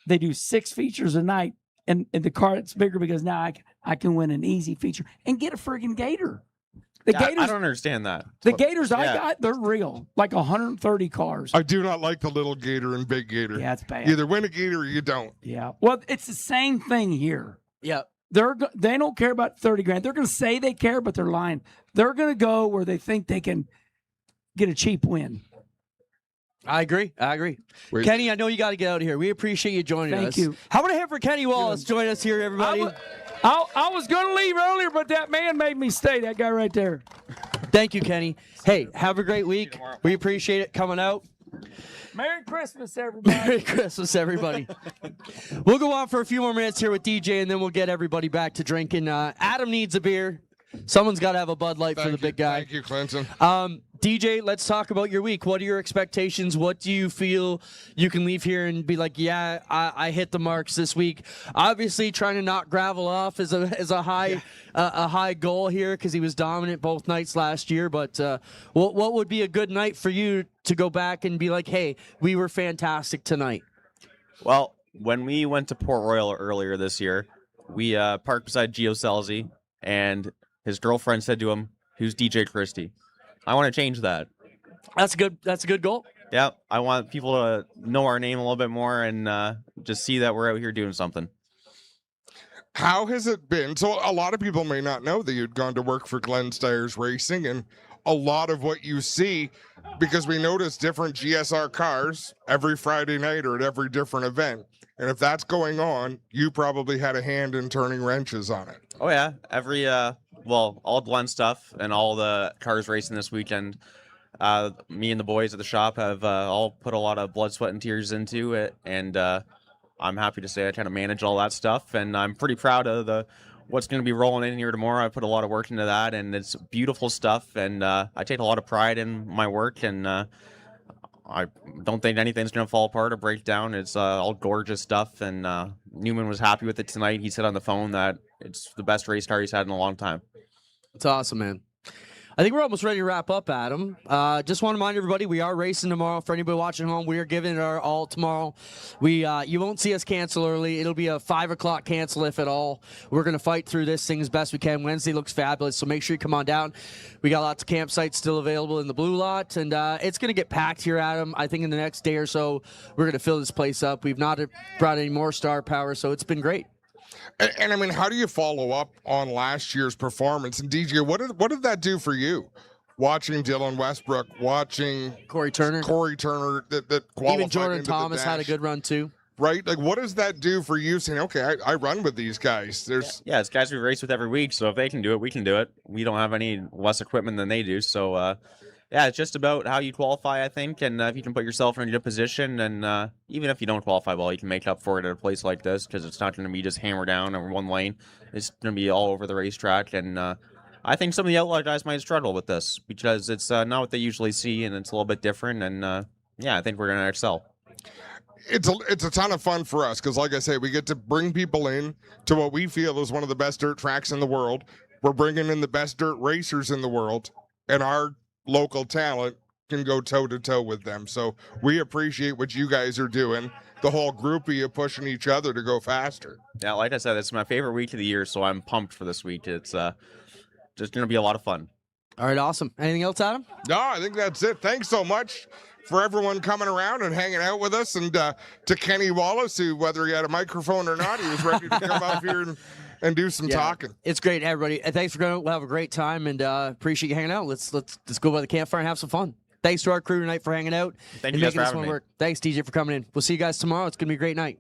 they do 6 features a night, and the car it's bigger because now I can win an easy feature and get a friggin' gator. Gators, I don't understand that. The gators I got, they're real. Like 130 cars. I do not like the little gator and big gator. Yeah, it's bad. You either win a gator or you don't. Yeah. Well, it's the same thing here. Yeah. They don't care about $30,000. They're going to say they care, but they're lying. They're going to go where they think they can get a cheap win. I agree. Wait. Kenny, I know you got to get out of here. We appreciate you joining us. Thank you. How about a hand for Kenny Wallace? Join us here, everybody. I was going to leave earlier, but that man made me stay, that guy right there. Thank you, Kenny. Hey, have a great week. We appreciate it coming out. Merry Christmas, everybody. Merry Christmas, everybody. We'll go on for a few more minutes here with DJ, and then we'll get everybody back to drinking. Adam needs a beer. Someone's got to have a Bud Light for the big guy. Thank you, Clinton. DJ, let's talk about your week. What are your expectations? What do you feel you can leave here and be like, yeah, I hit the marks this week? Obviously, trying to knock Gravel off is a high goal here because he was dominant both nights last year. But what would be a good night for you to go back and be like, hey, we were fantastic tonight? Well, when we went to Port Royal earlier this year, we parked beside Gio Selzy, and his girlfriend said to him, "Who's DJ Christie?" I want to change that. That's a good goal. Yeah, I want people to know our name a little bit more and just see that we're out here doing something. How has it been? So a lot of people may not know that you'd gone to work for Glenn Steyer's Racing, and a lot of what you see, because we notice different GSR cars every Friday night or at every different event. And if that's going on, you probably had a hand in turning wrenches on it. Oh, yeah. All Glenn stuff and all the cars racing this weekend, me and the boys at the shop have all put a lot of blood, sweat, and tears into it. And I'm happy to say I kind of manage all that stuff. And I'm pretty proud of the what's going to be rolling in here tomorrow. I put a lot of work into that, and it's beautiful stuff. And I take a lot of pride in my work, and I don't think anything's going to fall apart or break down. It's all gorgeous stuff, and Newman was happy with it tonight. He said on the phone that it's the best race car he's had in a long time. It's awesome, man. I think we're almost ready to wrap up, Adam. Just want to remind everybody, we are racing tomorrow. For anybody watching home, we are giving it our all tomorrow. You won't see us cancel early. It'll be a 5 o'clock cancel, if at all. We're going to fight through this thing as best we can. Wednesday looks fabulous, so make sure you come on down. We got lots of campsites still available in the blue lot, and it's going to get packed here, Adam. I think in the next day or so, we're going to fill this place up. We've not brought any more star power, so it's been great. And I mean, how do you follow up on last year's performance? And DJ, what did that do for you? Watching Dylan Westbrook, watching Corey Turner that qualified. Even Jordan into Thomas the dash, had a good run too. right? Like, what does that do for you? Saying, okay, I run with these guys. Yeah, it's guys we race with every week. So if they can do it, we can do it. We don't have any less equipment than they do. So yeah, it's just about how you qualify, I think, and if you can put yourself in a good position, and even if you don't qualify well, you can make up for it at a place like this, because it's not going to be just hammer down over one lane. It's going to be all over the racetrack, and I think some of the outlaw guys might struggle with this, because it's not what they usually see, and it's a little bit different, and yeah, I think we're going to excel. It's a ton of fun for us, because like I say, we get to bring people in to what we feel is one of the best dirt tracks in the world. We're bringing in the best dirt racers in the world, and our local talent can go toe-to-toe with them. So we appreciate what you guys are doing. The whole group of you pushing each other to go faster. Yeah, like I said, it's my favorite week of the year, so I'm pumped for this week. It's just going to be a lot of fun. All right, awesome. Anything else, Adam? No, I think that's it. Thanks so much for everyone coming around and hanging out with us. And to Kenny Wallace, who, whether he had a microphone or not, he was ready to come up here and do some talking. It's great, everybody. Thanks for going. We'll have a great time, and appreciate you hanging out. Let's go by the campfire and have some fun. Thanks to our crew tonight for hanging out. Thank and you guys making for this having one me. work. Thanks, DJ, for coming in. We'll see you guys tomorrow. It's going to be a great night.